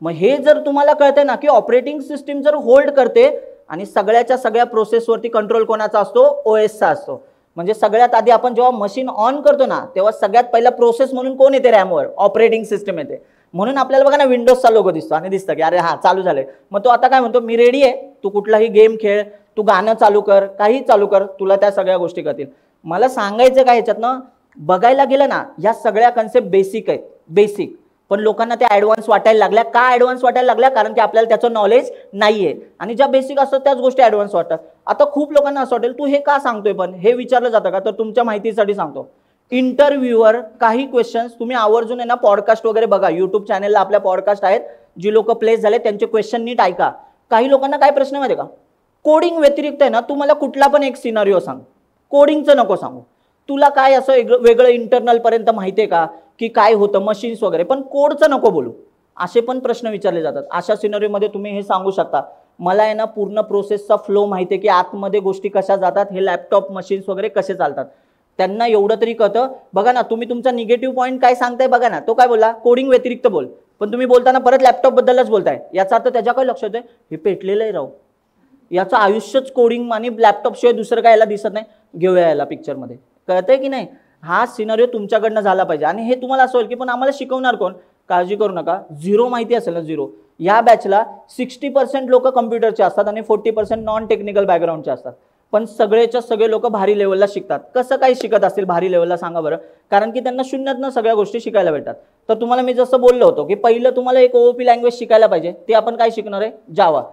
मग हे जर तुम्हाला कळतंय ना की ऑपरेटिंग सिस्टीम जर होल्ड करते आणि सगळ्याच्या सगळ्या प्रोसेसवरती कंट्रोल कोणाचा असतो, ओएसचा असतो. म्हणजे सगळ्यात आधी आपण जेव्हा मशीन ऑन करतो ना, तेव्हा सगळ्यात पहिला प्रोसेस म्हणून कोण येते रॅमवर, ऑपरेटिंग सिस्टीम येते. म्हणून आपल्याला बघा ना विंडोजचा लोगो दिसतो आणि दिसतं की अरे हा चालू झालंय. मग तो आता काय म्हणतो, मी रेडी आहे, तू कुठलाही गेम खेळ, तू गाणं चालू कर, काही चालू कर, तुला त्या सगळ्या गोष्टी करतील. मला सांगायचं काय ह्याच्यातनं, बघायला गेलं ना या सगळ्या कन्सेप्ट बेसिक आहेत, बेसिक. पण लोकांना त्या ॲडव्हान्स वाटायला लागल्या. का ॲडव्हान्स वाटायला लागल्या, कारण की आपल्याला त्याचं नॉलेज नाहीये आणि ज्या बेसिक असतात त्याच गोष्टी ॲडव्हान्स वाटतात. आता खूप लोकांना असं वाटेल तू हे का सांगतोय, पण हे विचारलं जातं का, तर तुमच्या माहितीसाठी सांगतो. इंटरव्ह्यूवर काही क्वेश्चन्स तुम्ही आवर्जून आहे ना, पॉडकास्ट वगैरे बघा, युट्यूब चॅनलला आपल्या पॉडकास्ट आहेत, जी लोक प्लेस झाले त्यांचे क्वेश्चन नीट ऐका. काही लोकांना काय प्रश्न माहिती का, कोडिंग व्यतिरिक्त आहे ना, तू मला कुठला पण एक सिनारिओ सांग, कोडिंगचं नको सांगू, तुला काय असं वेगळं इंटरनल पर्यंत माहिती आहे का की काय होतं मशीन्स वगैरे, पण कोडचं नको बोलू. असे पण प्रश्न विचारले जातात. अशा सिनारिओमध्ये तुम्ही हे सांगू शकता, मला आहे ना पूर्ण प्रोसेसचा फ्लो माहिती आहे की आतमध्ये गोष्टी कशा जातात, हे लॅपटॉप मशीन्स वगैरे कसे चालतात. त्यांना एवढं तरी कळतं. बघा ना, तुम्ही तुमचा निगेटिव्ह पॉईंट काय सांगताय बघा ना, तो काय बोलला, कोडिंग व्यतिरिक्त बोल, पण तुम्ही बोलताना परत लॅपटॉप बद्दलच बोलताय. याचा अर्थ त्याच्या काय लक्षात आहे, हे पेटलेलं आहे राव, याचं आयुष्यच कोडिंग आणि लॅपटॉप शिवाय दुसरं काय याला दिसत नाही. घेऊया याला पिक्चरमध्ये, कळतंय की नाही. हा सिनारिओ तुमच्याकडनं झाला पाहिजे. आणि हे तुम्हाला असं होईल की पण आम्हाला शिकवणार कोण, काळजी करू नका. झिरो माहिती असेल ना, झिरो, या बॅचला 60% लोक कम्प्युटरचे असतात आणि 40% नॉन टेक्निकल बॅकग्राऊंडचे असतात. पण सगळेच्या सगळे लोक भारी लेवलला शिकतात. कसं काही शिकत असतील भारी लेवलला सांगा बरं, कारण की त्यांना शून्यातनं सगळ्या गोष्टी शिकायला भेटतात. तर तुम्हाला मी जसं बोललो होतो की पहिलं तुम्हाला एक ओओपी लँग्वेज शिकायला पाहिजे, ते आपण काय शिकणार आहे, जावा.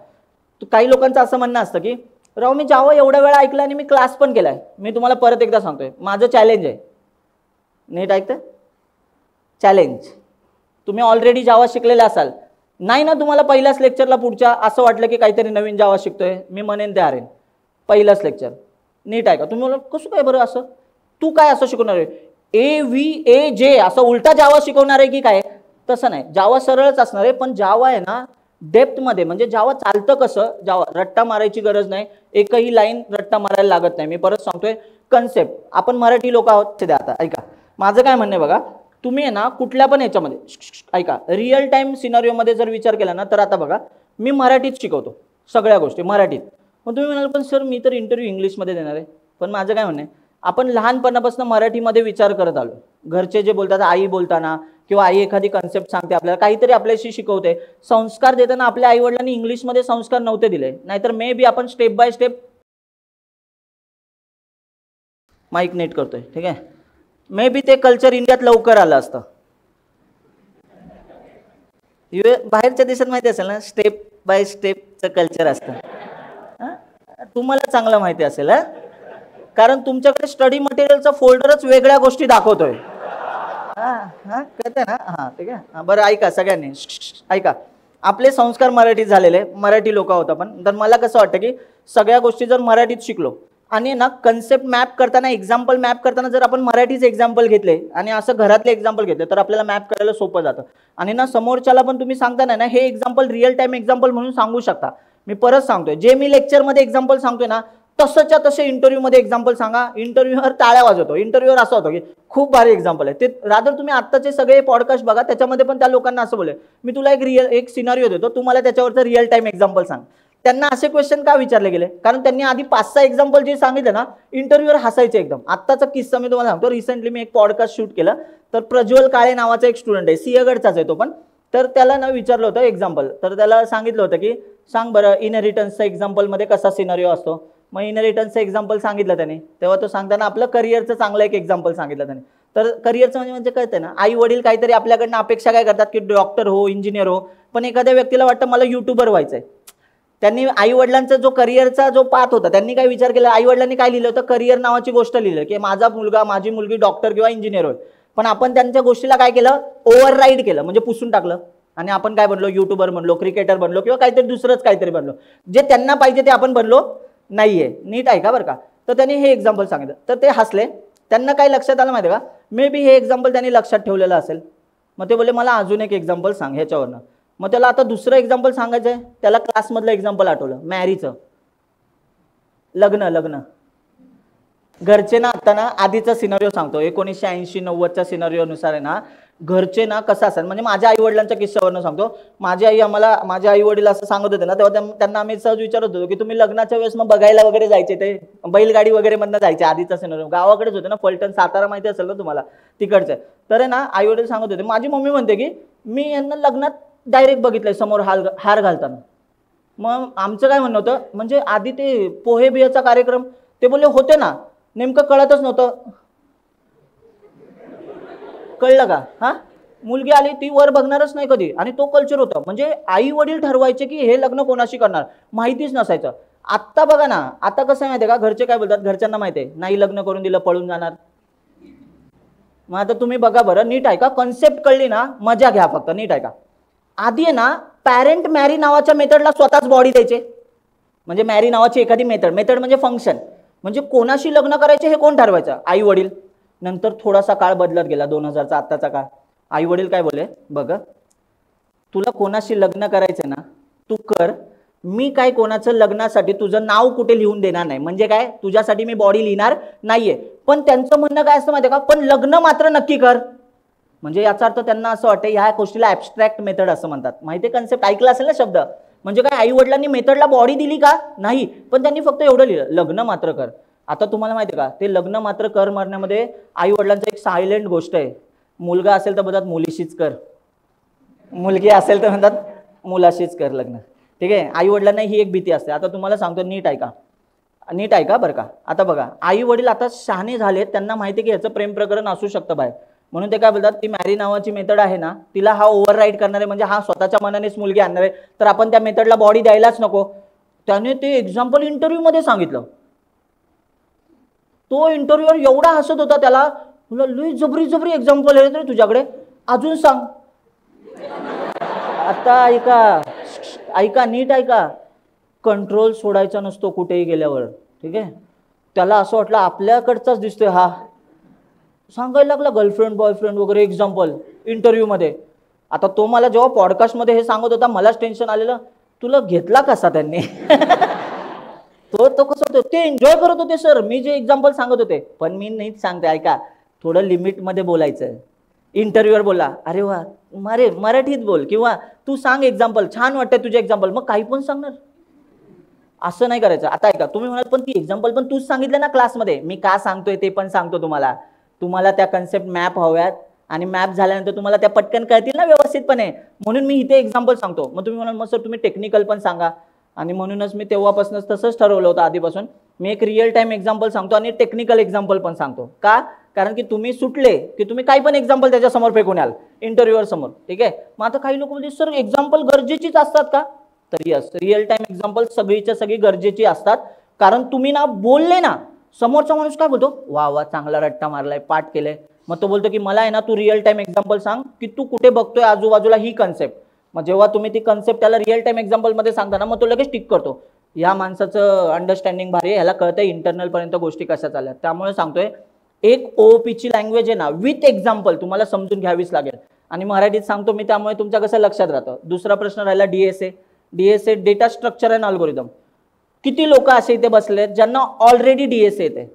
काही लोकांचं असं म्हणणं असतं की राव मी जावा एवढ्या वेळा ऐकलं आणि मी क्लास पण केलाय. मी तुम्हाला परत एकदा सांगतोय, माझं चॅलेंज आहे, नीट ऐकतं, चॅलेंज. तुम्ही ऑलरेडी जावा शिकलेला असाल, नाही ना तुम्हाला पहिल्याच लेक्चरला पुढच्या असं वाटलं की काहीतरी नवीन जावा शिकतोय, मी म्हणेन ते हरेन पहिलंच लेक्चर. नीट ऐका. तुम्ही बोला कसं काय बरं असं, तू काय असं शिकवणार आहे, AVAJ असं उलटा जावा शिकवणार आहे की काय, तसं नाही. जावा सरळच असणार आहे, पण जावा आहे ना डेप्थमध्ये, म्हणजे जावा चालतं कसं, जावा रट्टा मारायची गरज नाही, एकही लाईन रट्टा मारायला लागत नाही. मी परत सांगतोय, कन्सेप्ट, आपण मराठी लोक आहोत. ते आता ऐका, माझं काय म्हणणं आहे बघा, तुम्ही आहे ना कुठल्या पण याच्यामध्ये ऐका, रिअल टाइम सिनारिओमध्ये जर विचार केला ना, तर आता बघा मी मराठीत शिकवतो सगळ्या गोष्टी मराठीत. मग तुम्ही म्हणाल पण सर मी तर इंटरव्ह्यू इंग्लिशमध्ये देणार आहे. पण माझं काय म्हणणं आहे, आपण लहानपणापासून मराठीमध्ये विचार करत आलो. घरचे जे बोलतात, आई बोलताना किंवा आई एखादी कन्सेप्ट सांगते आपल्याला, काहीतरी आपल्याशी शिकवते. संस्कार देताना आपल्या आई वडिलांनी इंग्लिशमध्ये संस्कार नव्हते दिले, नाहीतर मे बी आपण स्टेप बाय स्टेप. माईक नेट करतोय, ठीक आहे. मे बी ते कल्चर इंडियात लवकर आलं असतं. बाहेरच्या देशात माहिती असेल ना, स्टेप बाय स्टेपचं कल्चर असतं. तुम्हाला चांगलं माहिती असेल, कारण तुमच्याकडे स्टडी मटेरियलचा फोल्डरच वेगळ्या गोष्टी दाखवतोय. कळतंय ना? हा, ठीक आहे. बरं ऐका सगळ्यांनी, ऐका. आपले संस्कार मराठीत झालेले, मराठी लोक आहोत आपण. तर मला कसं वाटतं की सगळ्या गोष्टी जर मराठीत शिकलो आणि ना कन्सेप्ट मॅप करताना, एक्झाम्पल मॅप करताना जर आपण मराठीचे एक्झाम्पल घेतले आणि असं घरातले एक्झाम्पल घेतले तर आपल्याला मॅप करायला सोपं जातं. आणि ना समोरच्याला पण तुम्ही सांगताना ना हे एक्झाम्पल रिअल टाइम एक्झाम्पल म्हणून सांगू शकता. मी परत सांगतोय, जे मी लेक्चरमध्ये एक्झाम्पल सांगतोय ना तसंच्या तसे इंटरव्ह्यूमध्ये एक्झाम्पल सांगा. इंटरव्ह्यूवर टाळ्या वाजवतो. इंटरव्ह्यूवर असं होतं की खूप भारी एक्झाम्पल आहे ते. रादर तुम्ही आत्ताचे सगळे पॉडकास्ट बघा, त्याच्यामध्ये पण त्या लोकांना असं बोलले, मी तुला एक सिनारिओ देतो, तुम्हाला त्याच्यावरचं रिअल टाइम एक्झाम्पल सांग. त्यांना असे क्वेश्चन का विचारले गेले? कारण त्यांनी आधी 5-6 एक्झाम्पल जे सांगितले ना इंटरव्ह्यूवर हसायचे एकदम. आत्ताचा किस्सा मी तुम्हाला सांगतो. रिसेंटली मी एक पॉडकास्ट शूट केलं, तर प्रज्वल काळे नावाचा एक स्टुडंट आहे, सिंहगडचाच आहे तो पण. तर त्याला ना विचारलं होतं एक्झाम्पल, तर त्याला सांगितलं होतं की सांग बरं इनहेरिटन्सचा एक्झाम्पलमध्ये कसा सिनारिओ असतो. मग इनहेरिटन्सचं एक्झाम्पल सांगितलं त्याने, तेव्हा तो सांगताना आपलं करिअरचं चांगलं एक एक्झाम्पल सांगितलं त्याने. तर करिअरचं म्हणजे कळतं ना, आई वडील काहीतरी आपल्याकडनं अपेक्षा काय करतात की डॉक्टर हो, इंजिनियर हो, पण एखाद्या व्यक्तीला वाटतं मला युट्यूबर व्हायचंय. त्यांनी आई वडिलांचा जो करिअरचा जो पाथ होता त्यांनी काय विचार केला, आई वडिलांनी काय लिहिलं होतं, करिअर नावाची गोष्ट लिहिलं की माझा मुलगा माझी मुलगी डॉक्टर किंवा इंजिनियर होईल. पण आपण त्यांच्या गोष्टीला काय केलं, ओव्हरराईड केलं, म्हणजे पुसून टाकलं. आणि आपण काय बनलो, युट्यूबर बनलो, क्रिकेटर बनलो किंवा काहीतरी दुसरंच काहीतरी बनलो. जे त्यांना पाहिजे ते आपण बनलो नाहीये. नीट आहे का बरं का? तर त्यांनी हे एक्झाम्पल सांगितलं, तर ते हसले. त्यांना काय लक्षात आलं माहिती आहे का, मे बी हे एक्झाम्पल त्यांनी लक्षात ठेवलेलं असेल. मग ते बोलले मला अजून एक एक्झाम्पल सांग ह्याच्यावरनं. मग त्याला आता दुसरं एक्झाम्पल सांगायचं आहे. त्याला क्लासमधलं एक्झाम्पल आठवलं, मॅरीचं. लग्न घरचे ना आता ना आधीचा सिनारिओ सांगतो, 1980-90च्या सिनारिओनुसार आहे ना घरचे ना कसं असेल, म्हणजे माझ्या आई वडिलांच्या किस्सावरनं सांगतो. माझी आई वडील असं सांगत होते ना, तेव्हा त्यांना आम्ही सहज विचारत होतो की तुम्ही लग्नाच्या वेळेस मग बघायला वगैरे जायचे, ते बैलगाडी वगैरे मधनं जायचे. आधीचा सिनारिओ गावाकडेच होते ना, फलटण सातारा माहिती असेल ना तुम्हाला, तिकडचं. तर आहे ना आई वडील सांगत होते, माझी मम्मी म्हणते की मी यांना लग्नात डायरेक्ट बघितलंय समोर हार घालताना. मग आमचं काय म्हणणं होतं, म्हणजे आधी ते पोहे बियाचा कार्यक्रम ते बोलले होते ना, नेमकं कळतच नव्हतं. कळलं का? हा, मुलगी आली ती वर बघणारच नाही कधी, आणि तो कल्चर होता. म्हणजे आई वडील ठरवायचे की हे लग्न कोणाशी करणार, माहितीच नसायचं. आत्ता बघा ना, आता कसं आहे माहिती आहे का, घरचे काय बोलतात, घरच्यांना माहिती आहे नाही लग्न करून दिलं पळून जाणार. मग आता तुम्ही बघा बरं, नीट आहे का, कन्सेप्ट कळली ना, मजा घ्या फक्त. नीट आहे का, आधी आहे ना पॅरेंट मॅरी नावाच्या मेथडला स्वतःच बॉडी द्यायचे. म्हणजे मॅरी नावाची एखादी मेथड म्हणजे फंक्शन, म्हणजे कोणाशी लग्न करायचे हे कोण ठरवायचं, आई वडील. नंतर थोडासा काळ बदलत गेला, 2000चा आत्ताचा काळ. आई वडील काय बोले, बघ तुला कोणाशी लग्न करायचं ना तू कर, मी काय कोणाचं लग्नासाठी तुझं नाव कुठे लिहून देणार नाही. म्हणजे काय, तुझ्यासाठी मी बॉडी लिहिणार नाहीये. पण त्यांचं म्हणणं काय असतं माहिती आहे का, पण लग्न मात्र नक्की कर. म्हणजे याचा अर्थ त्यांना असं वाटतं ह्या गोष्टीला ॲब्स्ट्रॅक्ट मेथड असं म्हणतात. माहिती आहे कन्सेप्ट, ऐकला असेल ना शब्द. म्हणजे काय, आई वडिलांनी मेथडला बॉडी दिली का, नाही, पण त्यांनी फक्त एवढं लिहिलं, लग्न मात्र कर. आता तुम्हाला माहिती आहे का, ते लग्न मात्र कर मारण्यामध्ये आई वडिलांचं एक सायलेंट गोष्ट आहे. मुलगा असेल तर म्हणतात मुलीशीच कर, मुलगी असेल तर म्हणतात मुलाशीच कर लग्न. ठीक आहे, आई वडिलांना ही एक भीती असते. आता तुम्हाला सांगतो, नीट ऐका बरं का. आता बघा, आई वडील आता शहाणे झालेत, त्यांना माहिती आहे की याचं प्रेम प्रकरण असू शकतं बाहेर. म्हणून ते काय बोलतात, ती मॅरी नावाची मेथड आहे ना, तिला हा ओव्हरराईड करणार आहे, म्हणजे हा स्वतःच्या मनानेच मुलगी आणणार आहे, तर आपण त्या मेथडला बॉडी द्यायलाच नको. त्याने ते एक्झाम्पल इंटरव्ह्यूमध्ये सांगितलं. तो इंटरव्ह्यूवर एवढा हसत होता, त्याला लई जबरी एक्झाम्पल आहे रे तुझ्याकडे, अजून सांग. आता ऐका नीट ऐका, कंट्रोल सोडायचा नसतो कुठेही गेल्यावर. ठीक आहे, त्याला असं वाटलं आपल्याकडचाच दिसतोय हा, सांगायला लागला गर्लफ्रेंड बॉयफ्रेंड वगैरे एक्झाम्पल इंटरव्ह्यूमध्ये. आता तो मला जेव्हा पॉडकास्टमध्ये हे सांगत होता मलाच टेन्शन आलेलं, तुला घेतला कसा त्यांनी. तो कसं होतं, ते एन्जॉय करत होते सर, मी जे एक्झाम्पल सांगत होते. पण मी नीट सांगते ऐका, थोडं लिमिटमध्ये बोलायचं. इंटरव्ह्यूवर बोला, अरे वा मराठीत बोल, किंवा तू सांग एक्झाम्पल, छान वाटतं तुझे एक्झाम्पल, मग काही पण सांगणार. असं नाही करायचं. आता ऐका, तुम्ही म्हणाल पण ती एक्झाम्पल पण तूच सांगितलं ना क्लासमध्ये, मी का सांगतोय ते पण सांगतो तुम्हाला. तुम्हाला त्या कन्सेप्ट मॅप हव्यात आणि मॅप झाल्यानंतर तुम्हाला त्या पटकन कळतील ना व्यवस्थितपणे, म्हणून मी इथे एक्झाम्पल सांगतो. मग तुम्ही म्हणाल मग सर तुम्ही टेक्निकल पण सांगा, आणि म्हणूनच मी तेव्हापासूनच तसंच ठरवलं होतं आधीपासून, मी एक रिअल टाइम एक्झाम्पल सांगतो आणि टेक्निकल एक्झाम्पल पण सांगतो. का? कारण की तुम्ही सुटले की तुम्ही काही पण एक्झाम्पल त्याच्या समोर फेकून याल इंटरव्ह्यूअर समोर. ठीक आहे. मग आता काही लोक बोलतील सर एक्झाम्पल गरजेचीच असतात का? तर यस, रिअल टाइम एक्झाम्पल सगळीच्या सगळी गरजेची असतात. कारण तुम्ही ना बोलले ना, समोरचा माणूस काय बोलतो, वा वा चांगला रट्टा मारलाय, पाठ केलंय. मग तो बोलतो की मला आहे ना तू रिअल टाइम एक्झाम्पल सांग की तू कुठे बघतोय आजूबाजूला ही कन्सेप्ट. मग जेव्हा तुम्ही ती कन्सेप्ट त्याला रिअल टाइम एक्झाम्पल मध्ये सांगता ना, मग तो लगेच टिक करतो, या माणसाचं अंडरस्टँडिंग भारी आहे, ह्याला कळतंय इंटरनल पर्यंत गोष्टी कशा चालल्या. त्यामुळे सांगतोय एक ओओपीची लँग्वेज आहे ना विथ एक्झाम्पल तुम्हाला समजून घ्यावीच लागेल. आणि मराठीत सांगतो मी, त्यामुळे तुमच्या कसं लक्षात राहतं. दुसरा प्रश्न राहिला DSA. DSA data structure and algorithm. किती लोक असे इथे बसलेत ज्यांना ऑलरेडी डीएसए येते?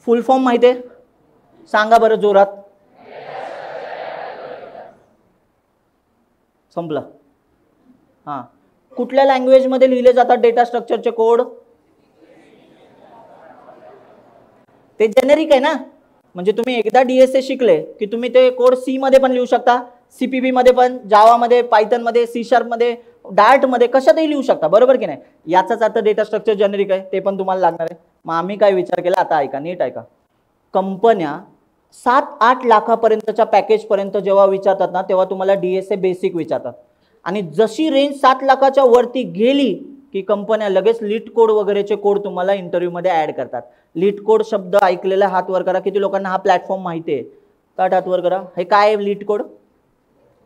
फुल फॉर्म माहिती आहे? सांगा बरं जोरात. संपलं. हां, कुठल्या लँग्वेजमध्ये लिहिले जातात डेटा स्ट्रक्चरचे कोड? ते जेनेरिक आहे ना, म्हणजे तुम्ही एकदा डीएसए शिकले की तुम्ही ते कोड सी मध्ये पण लिहू शकता, सीपीपी मध्ये पण, जावा मध्ये, पायथन मध्ये, सी शार्प मध्ये, डार्ट मध्ये, कशातही लिहू शकता. बरोबर की नाही? याचाच अर्थ डेटा स्ट्रक्चर जेनेरिक आहे, ते पण तुम्हाला लागणार आहे. मग आम्ही काय विचार केला, आता ऐका, नीट ऐका. कंपन्या 7-8 लाखापर्यंतच्या पॅकेज पर्यंत जेव्हा विचारतात ना, तेव्हा तुम्हाला डीएसए बेसिक विचारतात. आणि जशी रेंज 7 लाखाच्या वरती गेली की कंपन्या लगेच लीड कोड वगैरेचे कोड तुम्हाला इंटरव्ह्यू मध्ये ऍड करतात. लीड कोड शब्द ऐकलेला हात वर करा. किती लोकांना हा प्लॅटफॉर्म माहिती आहे? काय हात वर करा. हे काय आहे लीड कोड?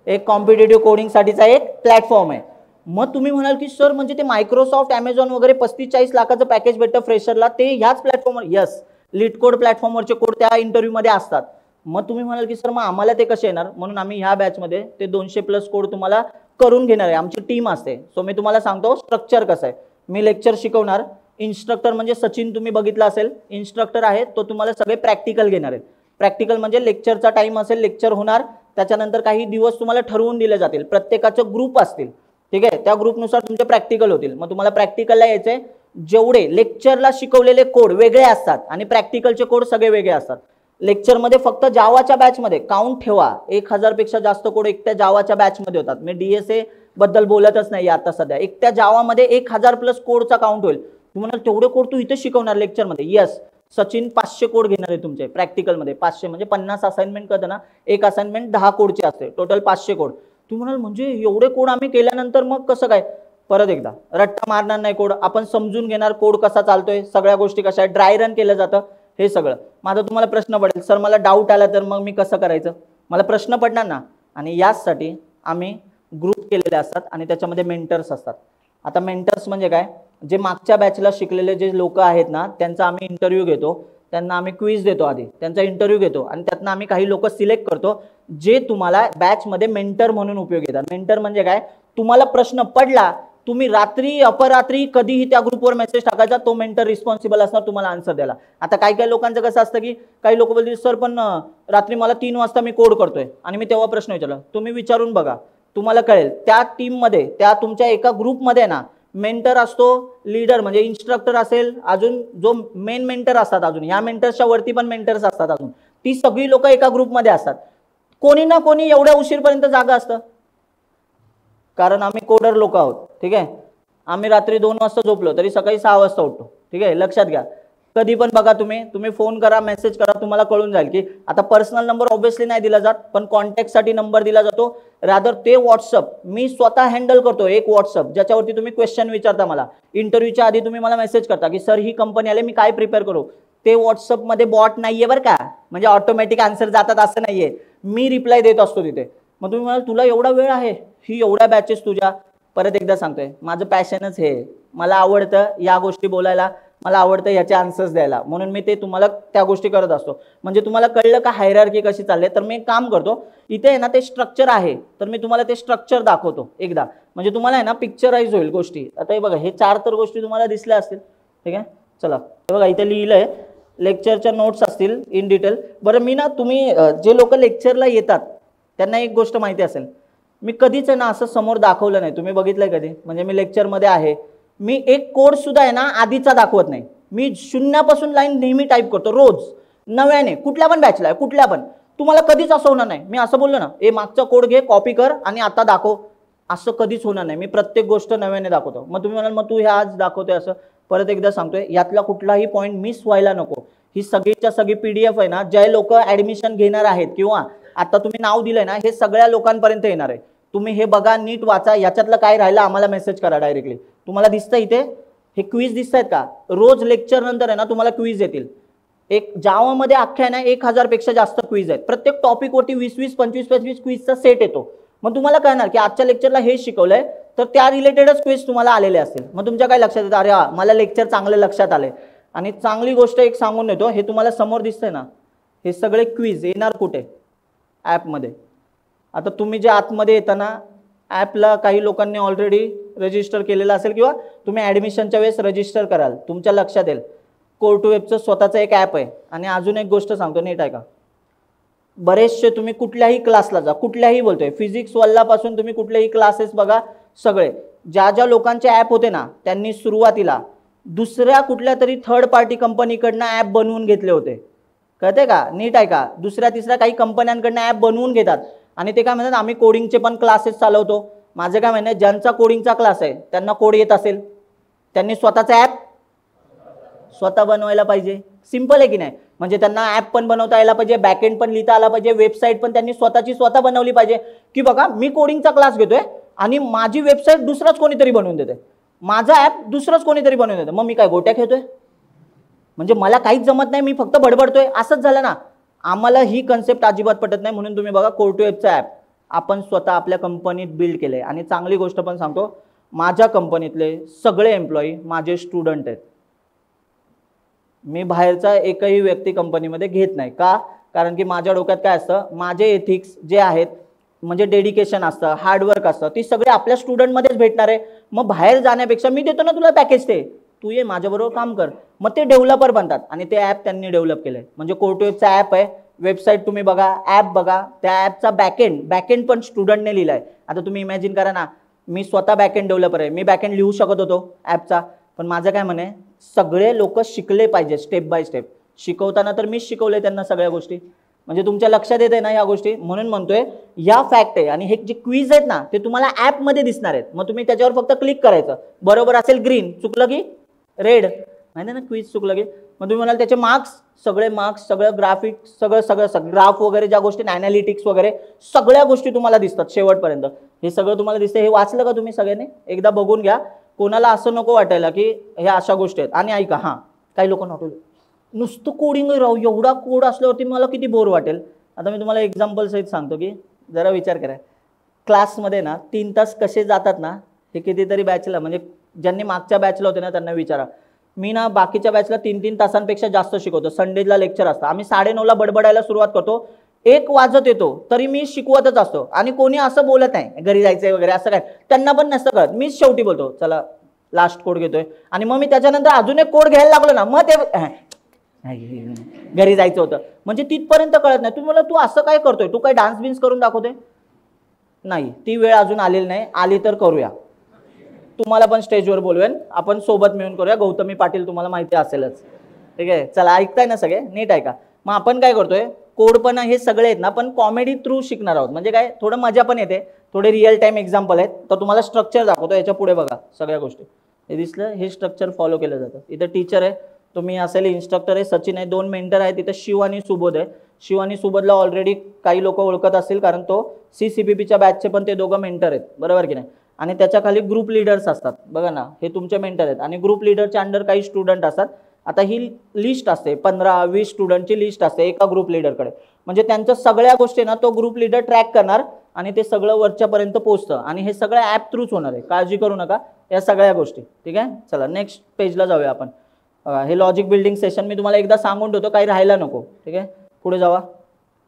एक कॉम्पिटेटिव्ह कोडिंग साठीचा एक प्लॅटफॉर्म आहे. मग तुम्ही म्हणाल की सर म्हणजे ते मायक्रोसॉफ्ट, अमेझॉन वगैरे 35-40 लाखाचं पॅकेज भेटतं फ्रेशरला, ते ह्याच प्लॅटफॉर्मवर? यस, लीड कोड प्लॅटफॉर्मवरचे कोड त्या इंटरव्ह्यू मध्ये असतात. मग तुम्ही म्हणाल की सर मग आम्हाला ते कसे येणार? म्हणून आम्ही ह्या बॅचमध्ये ते 200+ कोड तुम्हाला करून घेणार आहे. आमची टीम असते. सो मी तुम्हाला सांगतो स्ट्रक्चर कसं आहे. मी लेक्चर शिकवणार. इन्स्ट्रक्टर म्हणजे सचिन तुम्ही बघितला असेल, इन्स्ट्रक्टर आहे, तो तुम्हाला सगळे प्रॅक्टिकल घेणार आहे. प्रॅक्टिकल म्हणजे लेक्चरचा टाइम असेल, लेक्चर होणार, त्याच्यानंतर काही दिवस तुम्हाला ठरवून दिले जातील, प्रत्येकाचं ग्रुप असतील. ठीक आहे, त्या ग्रुपनुसार तुमचे प्रॅक्टिकल होतील. मग तुम्हाला प्रॅक्टिकलला यायचंय, जेवढे लेक्चरला शिकवलेले कोड वेगळे असतात आणि प्रॅक्टिकलचे कोड सगळे वेगळे असतात. लेक्चरमध्ये फक्त जावाच्या बॅचमध्ये काउंट ठेवा, 1000 पेक्षा जास्त कोड एकट्या जावाच्या बॅचमध्ये होतात. मी डीएसए बद्दल बोलतच नाही आता सध्या. एकट्या जावामध्ये 1000+ कोडचा काउंट होईल. तुम्हाला तेवढे कोड तू इथे शिकवणार लेक्चरमध्ये? यस. सचिन 500 कोड घेणार आहे तुमचे प्रॅक्टिकलमध्ये. 500 म्हणजे 50 असाइनमेंट करतं ना, एक असाइनमेंट 10 कोडची असते, टोटल 500 कोड. तू म्हणाल म्हणजे एवढे कोड आम्ही केल्यानंतर मग कसं काय? परत एकदा, रट्टा मारणार नाही कोड, आपण समजून घेणार कोड कसा चालतोय, सगळ्या गोष्टी कशा आहेत, ड्राय रन केलं जातं, हे सगळं. माझा तुम्हाला प्रश्न पडेल, सर मला डाऊट आला तर मग मी कसं करायचं? मला प्रश्न पडणार ना. आणि यासाठी आम्ही ग्रुप केलेले असतात आणि त्याच्यामध्ये मेंटर्स असतात. आता मेंटर्स म्हणजे काय? जे मागच्या बॅचला शिकलेले जे लोक आहेत ना, त्यांचा आम्ही इंटरव्ह्यू घेतो, त्यांना आम्ही क्विज देतो, आधी त्यांचा इंटरव्ह्यू घेतो आणि त्यातनं आम्ही काही लोक सिलेक्ट करतो जे तुम्हाला बॅचमध्ये मेंटर म्हणून उपयोग येतात. मेंटर म्हणजे काय? तुम्हाला प्रश्न पडला, तुम्ही रात्री अपरात्री कधीही त्या ग्रुपवर मेसेज टाकायचा, तो मेंटर रिस्पॉन्सिबल असणार तुम्हाला आन्सर द्यायला. आता काही काही लोकांचं कसं असतं की काही लोक बोलतील सर पण रात्री मला 3 वाजता मी कोड करतोय आणि मी तेव्हा प्रश्न विचारला. तुम्ही विचारून बघा, तुम्हाला कळेल. त्या टीममध्ये, त्या तुमच्या एका ग्रुपमध्ये ना मेंटर असतो, लीडर म्हणजे इन्स्ट्रक्टर असेल, अजून जो मेन मेंटर असतात, अजून या मेंटर्सच्या वरती पण मेंटर्स असतात, अजून ती सगळी लोक एका ग्रुपमध्ये असतात. कोणी ना कोणी एवढ्या उशीरपर्यंत जागा असतं, कारण आम्ही कोडर लोक आहोत. ठीक आहे, आम्ही रात्री 2 वाजता झोपलो तरी सकाळी 6 वाजता उठतो. ठीक आहे, लक्षात घ्या. कधी पण बघा, तुम्ही फोन करा, मेसेज करा, तुम्हाला कळून जाईल की आता पर्सनल नंबर ऑब्व्हियसली नाही दिला जात, पण कॉन्टॅक्टसाठी नंबर दिला जातो. रादर ते व्हॉट्सअप मी स्वतः हँडल करतो, एक व्हॉट्सअप ज्याच्यावरती तुम्ही क्वेश्चन विचारता मला. इंटरव्ह्यूच्या आधी तुम्ही मला मेसेज करता की सर ही कंपनी आले, मी काय प्रिपेअर करू. ते व्हॉट्सअपमध्ये बॉट नाहीये बरं का, म्हणजे ऑटोमॅटिक आन्सर जातात असं नाहीये, मी रिप्लाय देत असतो तिथे. मग तुम्ही म्हणाल तुला एवढा वेळ आहे, ही एवढ्या बॅचेस तुझ्या. परत एकदा सांगतोय, माझं पॅशनच हे, मला आवडतं या गोष्टी बोलायला, मला आवडतं याचे आन्सर्स द्यायला, म्हणून मी ते तुम्हाला त्या गोष्टी करत असतो. म्हणजे तुम्हाला कळलं का हायरार्की कशी चालली. तर मी एक काम करतो, इथे आहे ना ते स्ट्रक्चर आहे, तर मी तुम्हाला ते स्ट्रक्चर दाखवतो एकदा, म्हणजे तुम्हाला आहे ना पिक्चराइज होईल गोष्टी. आता हे बघा, हे 4 तर गोष्टी तुम्हाला दिसल्या असतील. ठीक आहे, चला हे बघा, इथे लिहिलंय लेक्चरच्या नोट्स असतील इन डिटेल. बरं मी ना, तुम्ही जे लोक लेक्चरला येतात त्यांना एक गोष्ट माहिती असेल, मी कधीच आहे ना असं समोर दाखवलं नाही. तुम्ही बघितलंय कधी? म्हणजे मी लेक्चरमध्ये आहे, मी एक कोड सुद्धा आहे ना आधीचा दाखवत नाही, मी शून्यापासून लाईन नेहमी टाईप करतो रोज नव्याने, कुठल्या पण बॅचला आहे, कुठल्या पण. तुम्हाला कधीच असं होणार नाही मी असं बोललो ना, ए मागचा कोड घे कॉपी कर आणि आता दाखव, असं कधीच होणार नाही. मी प्रत्येक गोष्ट नव्याने दाखवतो. मग तुम्ही म्हणाल मग तू हे आज दाखवतोय असं, परत एकदा सांगतोय यातला कुठलाही पॉईंट मिस व्हायला नको. ही सगळीच्या सगळी PDF आहे ना, जे लोक ऍडमिशन घेणार आहेत किंवा आता तुम्ही नाव दिलंय ना, हे सगळ्या लोकांपर्यंत येणार आहे. तुम्ही हे बघा, नीट वाचा, याच्यातलं काय राहिलं आम्हाला मेसेज करा डायरेक्टली. तुम्हाला दिसतं इथे हे क्विज दिसत आहेत का, रोज लेक्चर नंतर आहे ना तुम्हाला क्विज येतील. एक जावामध्ये अख्ख्या आहे ना 1000 पेक्षा जास्त क्विज आहेत, प्रत्येक टॉपिकवरती 20-20 25-25 क्विजचा सेट येतो. मग तुम्हाला कळणार की आजच्या लेक्चरला हे शिकवलंय तर त्या रिलेटेडच क्विज तुम्हाला आलेले असतील. मग तुमच्या काय लक्षात येतं, अरे मला लेक्चर चांगलं लक्षात आले. आणि चांगली गोष्ट एक सांगून देतो, हे तुम्हाला समोर दिसतंय ना, हे सगळे क्विज येणार कुठे, ॲपमध्ये. आता तुम्ही जे आतमध्ये येताना ॲपला काही लोकांनी ऑलरेडी रजिस्टर केलेलं असेल किंवा तुम्ही ॲडमिशनच्या वेळेस रजिस्टर कराल, तुमच्या लक्षात येईल Core2Webचं स्वतःचं एक ॲप आहे. आणि अजून एक गोष्ट सांगतो, नीट आहे का, बरेचसे तुम्ही कुठल्याही क्लासला जा, कुठल्याही बोलतोय फिजिक्स वाल्यापासून तुम्ही कुठलेही क्लासेस बघा, सगळे ज्या ज्या लोकांचे ॲप होते ना त्यांनी सुरुवातीला दुसऱ्या कुठल्या तरी थर्ड पार्टी कंपनीकडनं ॲप बनवून घेतले होते. कळते का, नीट आहे का, दुसऱ्या तिसऱ्या काही कंपन्यांकडनं ॲप बनवून घेतात आणि ते काय म्हणतात आम्ही कोडिंगचे पण क्लासेस चालवतो. माझे काय म्हणणे, ज्यांचा कोडिंगचा क्लास आहे त्यांना कोड येत असेल त्यांनी स्वतःचा ॲप स्वतः बनवायला पाहिजे. सिंपल आहे की नाही, म्हणजे त्यांना ॲप पण बनवता यायला पाहिजे, बॅकएंड पण लिहिता आला पाहिजे, वेबसाईट पण त्यांनी स्वतःची स्वतः बनवली पाहिजे. की बघा मी कोडिंगचा क्लास घेतोय आणि माझी वेबसाईट दुसराच कोणीतरी बनवून देते, माझा ॲप दुसरंच कोणीतरी बनवून देतं, मग मी काय गोट्या खेळतोय, म्हणजे मला काहीच जमत नाही, मी फक्त बडबडतोय, असंच झालं ना. आम्हाला ही कन्सेप्ट अजिबात पटत नाही. म्हणून तुम्ही बघा Core2Webचं ॲप आपण स्वतः आपल्या कंपनीत बिल्ड केलंय. आणि चांगली गोष्ट पण सांगतो, माझ्या कंपनीतले सगळे एम्प्लॉई माझे स्टुडंट आहेत. मी बाहेरचा एकही व्यक्ती कंपनीमध्ये घेत नाही. का, कारण की माझ्या डोक्यात काय असतं, माझे एथिक्स जे आहेत म्हणजे डेडिकेशन असतं, हार्डवर्क असतं, ती सगळे आपल्या स्टुडंटमध्येच भेटणार आहे. मग बाहेर जाण्यापेक्षा मी देतो ना तुला पॅकेज, ते तू ये माझ्याबरोबर काम कर. मग ते डेव्हलपर बनतात आणि ते ॲप त्यांनी डेव्हलप केलंय. म्हणजे Core2Webचा ॲप आहे, वेबसाईट तुम्ही बघा, ॲप बघा, त्या ॲपचा बॅकएंड पण स्टुडंटने लिहिलाय. आता तुम्ही इमॅजिन करा ना, मी स्वतः बॅकएंड डेव्हलपर आहे, मी बॅकएंड लिहू शकत होतो ॲपचा, पण माझं काय म्हणे, सगळे लोक शिकले पाहिजे स्टेप बाय स्टेप. शिकवताना तर मीच शिकवले त्यांना सगळ्या गोष्टी. म्हणजे तुमच्या लक्षात येते ना या गोष्टी. म्हणून म्हणतोय या फॅक्ट आहे. आणि हे जे क्विज आहेत ना ते तुम्हाला ॲपमध्ये दिसणार आहेत. मग तुम्ही त्याच्यावर फक्त क्लिक करायचं, बरोबर असेल ग्रीन, चुकलं की रेड, माहिती ना, क्विज चुकलं की. मग तुम्ही म्हणाल त्याचे मार्क्स, सगळं ग्राफिक्स, सगळं ग्राफ वगैरे ज्या गोष्टी, ॲनालिटिक्स वगैरे सगळ्या गोष्टी तुम्हाला दिसतात शेवटपर्यंत. हे सगळं तुम्हाला दिसतं. हे वाचलं का तुम्ही सगळ्यांनी, एकदा बघून घ्या. कोणाला असं नको वाटायला की हे अशा गोष्टी आहेत. आणि ऐका, हां काही लोक नुसतं कोडिंग राहू, एवढा कोड असल्यावरती मला किती बोर वाटेल. आता मी तुम्हाला एक्झाम्पल सहित सांगतो की जरा विचार करा, क्लासमध्ये ना 3 तास कसे जातात ना, हे कितीतरी बॅचला, म्हणजे ज्यांनी मागच्या बॅचला होते ना त्यांना विचारा. मी ना बाकीच्या बॅचला 3-3 तासांपेक्षा जास्त शिकवतो. संडेला लेक्चर असतं, आम्ही 9:30ला बडबडायला सुरुवात करतो, 1 वाजत येतो तरी मी शिकवतच असतो. आणि कोणी असं बोलत नाही घरी जायचंय वगैरे असं काय, त्यांना पण नसतं कळत. मीच शेवटी बोलतो चला लास्ट कोड घेतोय, आणि मग मी त्याच्यानंतर अजून एक कोड घ्यायला लागलो ना, मग ते घरी जायचं होतं. म्हणजे तिथपर्यंत कळत नाही. तुम्हाला तू असं काय करतोय, तू काय डान्स बिन्स करून दाखवतोय, नाही ती वेळ अजून आलेली नाही, आली तर करूया. तुम्हाला पण स्टेजवर बोलवेन, आपण सोबत मिळून करूया. गौतमी पाटील तुम्हाला माहिती असेलच, ठीक आहे. चला ऐकताय ना सगळे, नीट ऐका. मग आपण काय करतोय, कोड पण हे सगळे आहेत ना, पण कॉमेडी थ्रू शिकणार आहोत. म्हणजे काय, थोडं मजा पण येते, थोडे रिअल टाइम एक्झाम्पल आहेत. तर तुम्हाला स्ट्रक्चर दाखवतो, याच्या पुढे बघा सगळ्या गोष्टी. हे दिसलं, हे स्ट्रक्चर फॉलो केलं जातं. इथं टीचर आहे, तुम्ही असेल, इन्स्ट्रक्टर आहे सचिन आहे, 2 मेंटर आहेत. इथं शिव आणि सुबोध आहे. शिव आणि सुबोधला ऑलरेडी काही लोक ओळखत असतील, कारण तो CCPPच्या बॅचचे पण ते दोघं मेंटर आहेत, बरोबर की नाही. आणि त्याच्या खाली ग्रुप लीडर्स असतात, बघा ना, हे तुमचे मेंटर आहेत. आणि ग्रुप लीडरच्या अंडर काही स्टुडंट असतात. आता ही लिस्ट असते, 15-20 स्टुडंटची लिस्ट असते एका ग्रुप लीडरकडे. म्हणजे त्यांच्या सगळ्या गोष्टी ना तो ग्रुप लीडर ट्रॅक करणार आणि ते सगळं वरच्यापर्यंत पोहोचतं. आणि हे सगळं ॲप थ्रूच होणार आहे, काळजी करू नका या सगळ्या गोष्टी, ठीक आहे. चला नेक्स्ट पेजला जाऊया आपण. हे लॉजिक बिल्डिंग सेशन मी तुम्हाला एकदा सांगून ठेवतो, काही राहायला नको, ठीक आहे. पुढे जावा.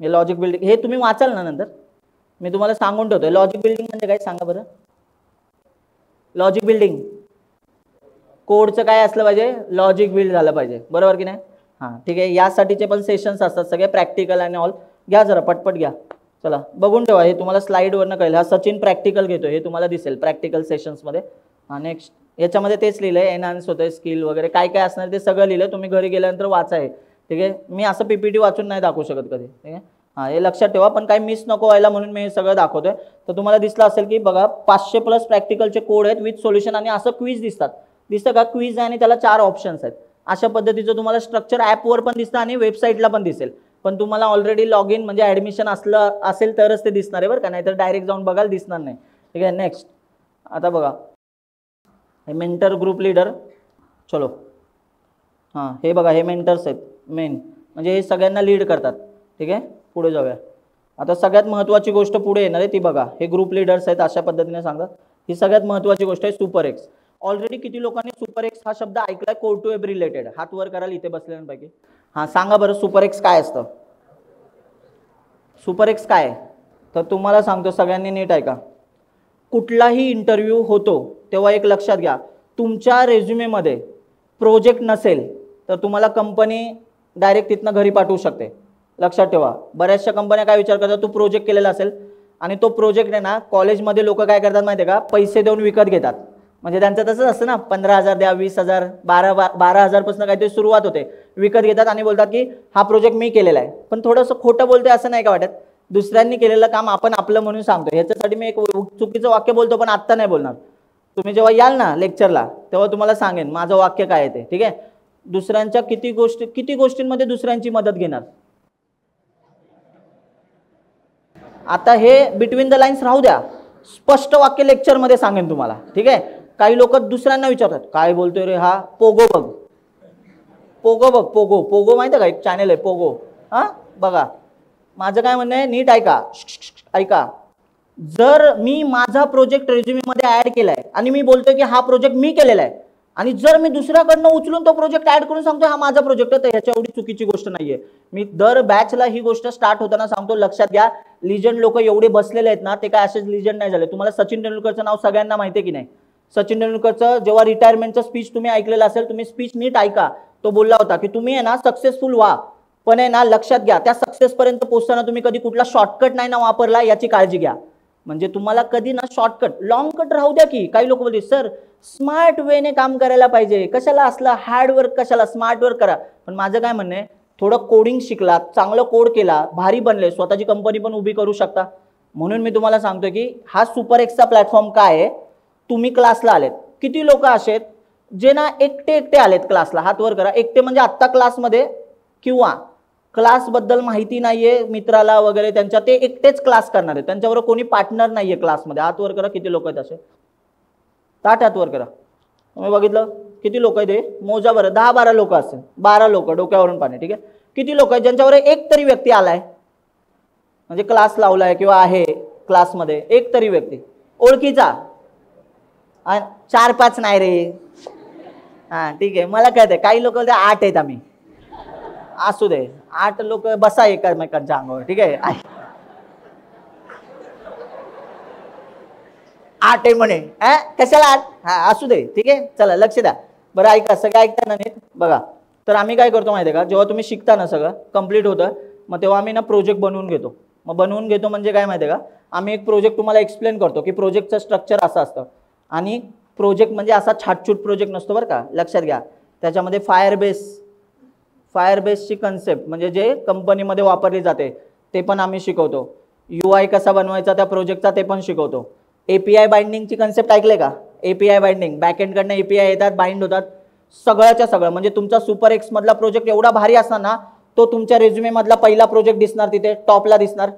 हे लॉजिक बिल्डिंग, हे तुम्ही वाचाल ना नंतर, मी तुम्हाला सांगून ठेवतो. लॉजिक बिल्डिंग म्हणजे काय सांगा बरं. लॉजिक बिल्डिंग, कोडचं काय असलं पाहिजे, लॉजिक बिल्ड झालं पाहिजे, बरोबर की नाही. हां ठीक आहे. यासाठीचे पण सेशन्स असतात सगळे, प्रॅक्टिकल आणि ऑल. घ्या जरा पटपट घ्या. चला बघून ठेवा, हे तुम्हाला स्लाईडवरनं कळेल. हा सचिन प्रॅक्टिकल घेतो, हे तुम्हाला दिसेल प्रॅक्टिकल सेशन्समध्ये. हां नेक्स्ट. याच्यामध्ये तेच लिहिलंय, एनहान्स होतंय स्किल वगैरे काय काय असणार ते सगळं लिहिलंय, तुम्ही घरी गेल्यानंतर वाचाय. ठीक आहे, मी असं पीपीटी वाचून नाही दाखवू शकत कधी. ठीक आहे, हां हे लक्षात ठेवा. पण काही मिस नको व्हायला म्हणून मी हे सगळं दाखवतोय. तर तुम्हाला दिसलं असेल की बघा 500+ प्रॅक्टिकलचे कोड आहेत विथ सोल्युशन आणि असं क्विज दिसतं का, क्विज आहे आणि त्याला 4 ऑप्शन्स आहेत. अशा पद्धतीचं तुम्हाला स्ट्रक्चर ॲपवर पण दिसतं आणि वेबसाईटला पण दिसेल. पण तुम्हाला ऑलरेडी लॉग इन म्हणजे ॲडमिशन असेल तरच ते दिसणार आहे बरं का, नाहीतर डायरेक्ट जाऊन बघायला दिसणार नाही. ठीक आहे, नेक्स्ट आता बघा मेंटर ग्रुप लीडर. चलो हां हे बघा हे मेंटर्स आहेत मेन, म्हणजे हे सगळ्यांना लीड करतात. ठीक आहे, पुढे जाऊया. आता सगळ्यात महत्त्वाची गोष्ट पुढे येणार आहे ती बघा, हे ग्रुप लीडर्स आहेत अशा पद्धतीने सांगतात. ही सगळ्यात महत्त्वाची गोष्ट आहे सुपर एक्स. ऑलरेडी किती लोकांनी सुपर एक्स हा शब्द ऐकलाय कोर टू वेब रिलेटेड? हात वर कराल इथे बसलेल्यांपैकी. हां सांगा बरं सुपर एक्स काय असतं? सुपर एक्स काय आहे? तर तुम्हाला सांगतो, सगळ्यांनी नीट ऐका. कुठलाही इंटरव्ह्यू होतो तेव्हा एक लक्षात घ्या, तुमच्या रेझ्युमेमध्ये प्रोजेक्ट नसेल तर तुम्हाला कंपनी डायरेक्ट तिथनं घरी पाठवू शकते. लक्षात ठेवा. बऱ्याचशा कंपन्या काय विचार करतात, तू प्रोजेक्ट केलेला असेल आणि तो प्रोजेक्ट आहे ना कॉलेजमध्ये लोक काय करतात माहिती आहे का, पैसे देऊन विकत घेतात. म्हणजे त्यांचं तसंच असतं ना, 15,000 द्या, 20,000, 12,000पासून काहीतरी सुरुवात होते, विकत घेतात आणि बोलतात की हा प्रोजेक्ट मी केलेला आहे. पण थोडंसं खोटं बोलते असं नाही का वाटत? दुसऱ्यांनी केलेलं काम आपण आपलं म्हणून सांगतो. ह्याच्यासाठी मी एक चुकीचं वाक्य बोलतो पण आत्ता नाही बोलणार. तुम्ही जेव्हा याल ना लेक्चरला तेव्हा तुम्हाला सांगेन माझं वाक्य काय आहे ते. ठीक आहे, दुसऱ्यांच्या किती गोष्टींमध्ये दुसऱ्यांची मदत घेणार. आता हे बिटवीन द लाईन्स राहू द्या, स्पष्ट वाक्य लेक्चरमध्ये सांगेन तुम्हाला. ठीक आहे, काही लोक दुसऱ्यांना विचारतात काय बोलतोय रे हा, पोगो बघ, पोगो बघ, पोगो पोगो माहिती आहे का, एक चॅनल आहे पोगो. हां बघा, माझं काय म्हणणं आहे, नीट ऐका ऐका. जर मी माझा प्रोजेक्ट रेझ्युमेमध्ये ॲड केलाय आणि मी बोलतोय की हा प्रोजेक्ट मी केलेला आहे आणि जर मी दुसऱ्याकडनं उचलून तो प्रोजेक्ट ॲड करून सांगतोय हा माझा प्रोजेक्ट आहे, तर ह्याच्या एवढी चुकीची गोष्ट नाहीये. मी दर बॅचला ही गोष्ट स्टार्ट होताना सांगतो, लक्षात घ्या. लिजंड लोक एवढे बसलेले आहेत ना, ते काय असेच लिजंड नाही झाले. तुम्हाला सचिन तेंडुलकरचं नाव सगळ्यांना माहिती आहे की नाही? सचिन तेंडुलकरचं जेव्हा रिटायरमेंटचं स्पीच तुम्ही ऐकलेलं असेल, तुम्ही स्पीच नीट ऐका. तो बोलला होता की तुम्ही आहे ना सक्सेसफुल व्हा, पण आहे ना लक्षात घ्या त्या सक्सेसपर्यंत पोहोचताना तुम्ही कधी कुठला शॉर्टकट नाही ना वापरला, याची काळजी घ्या. म्हणजे तुम्हाला कधी ना शॉर्टकट, लॉंग कट राहू द्या की. काही लोक बोलते सर स्मार्ट वेने काम करायला पाहिजे, कशाला असला हार्ड वर्क, कशाला स्मार्ट वर्क करा. पण माझं काय म्हणणं आहे, थोडं कोडिंग शिकलात, चांगलं कोड केला, भारी बनले, स्वतःची कंपनी पण उभी करू शकता. म्हणून मी तुम्हाला सांगतोय की हा सुपर एक्सचा प्लॅटफॉर्म काय आहे. तुम्ही क्लासला आलेत, किती लोक असे आहेत जे ना एकटे आलेत क्लासला, हात वर करा. एकटे म्हणजे आत्ता क्लासमध्ये किंवा क्लासबद्दल माहिती नाहीये मित्राला वगैरे त्यांच्या, ते एकटेच क्लास करणार आहेत, त्यांच्याबरोबर कोणी पार्टनर नाहीये क्लासमध्ये. हात वर करा किती लोक आहेत असे. ताट हात वर करा. तुम्ही बघितलं किती लोक आहेत, हे मोजा बरं. 10-12 लोक असेल, 12 लोक डोक्यावरून पाणी. ठीक आहे, किती लोक आहेत ज्यांच्यावर एक तरी व्यक्ती आलाय, म्हणजे क्लास लावलाय किंवा आहे क्लासमध्ये एक तरी व्यक्ती ओळखीचा. 4-5 नाही रे. हां ठीक आहे, मला कळतंय. काही लोक 8 आहेत आम्ही, असू दे 8 लोक बसा एकमेकांच्या अंगावर. ठीक आहे, 8 आहे म्हणे, कशाला 8? हा असू दे. ठीक आहे, चला लक्ष द्या बरं. ऐका, सगळं ऐकता ना नीट बघा. तर आम्ही काय करतो माहिती आहे का, जेव्हा तुम्ही शिकता ना सगळं कंप्लीट होतं, मग तेव्हा आम्ही ना प्रोजेक्ट बनवून घेतो. मग बनवून घेतो म्हणजे काय माहिती आहे का, आम्ही एक प्रोजेक्ट तुम्हाला एक्सप्लेन करतो की प्रोजेक्टचं स्ट्रक्चर असं असतं. आणि प्रोजेक्ट म्हणजे असा छाटछूट प्रोजेक्ट नसतो बरं का, लक्षात घ्या. त्याच्यामध्ये फायर बेसची कन्सेप्ट म्हणजे जे कंपनीमध्ये वापरली जाते ते पण आम्ही शिकवतो. UI कसा बनवायचा त्या प्रोजेक्टचा ते पण शिकवतो. API बाइंडिंगची कन्सेप्ट ऐकले का? API बाइंडिंग, बॅकएंडकडनं API येतात, बाइंड होतात, सगळ्याच्या सगळं. म्हणजे तुमचा सुपर एक्स मधला प्रोजेक्ट एवढा भारी असणार ना, तो तुमच्या रेझ्युमे मधला पहिला प्रोजेक्ट दिसणार, तिथे टॉपला दिसणार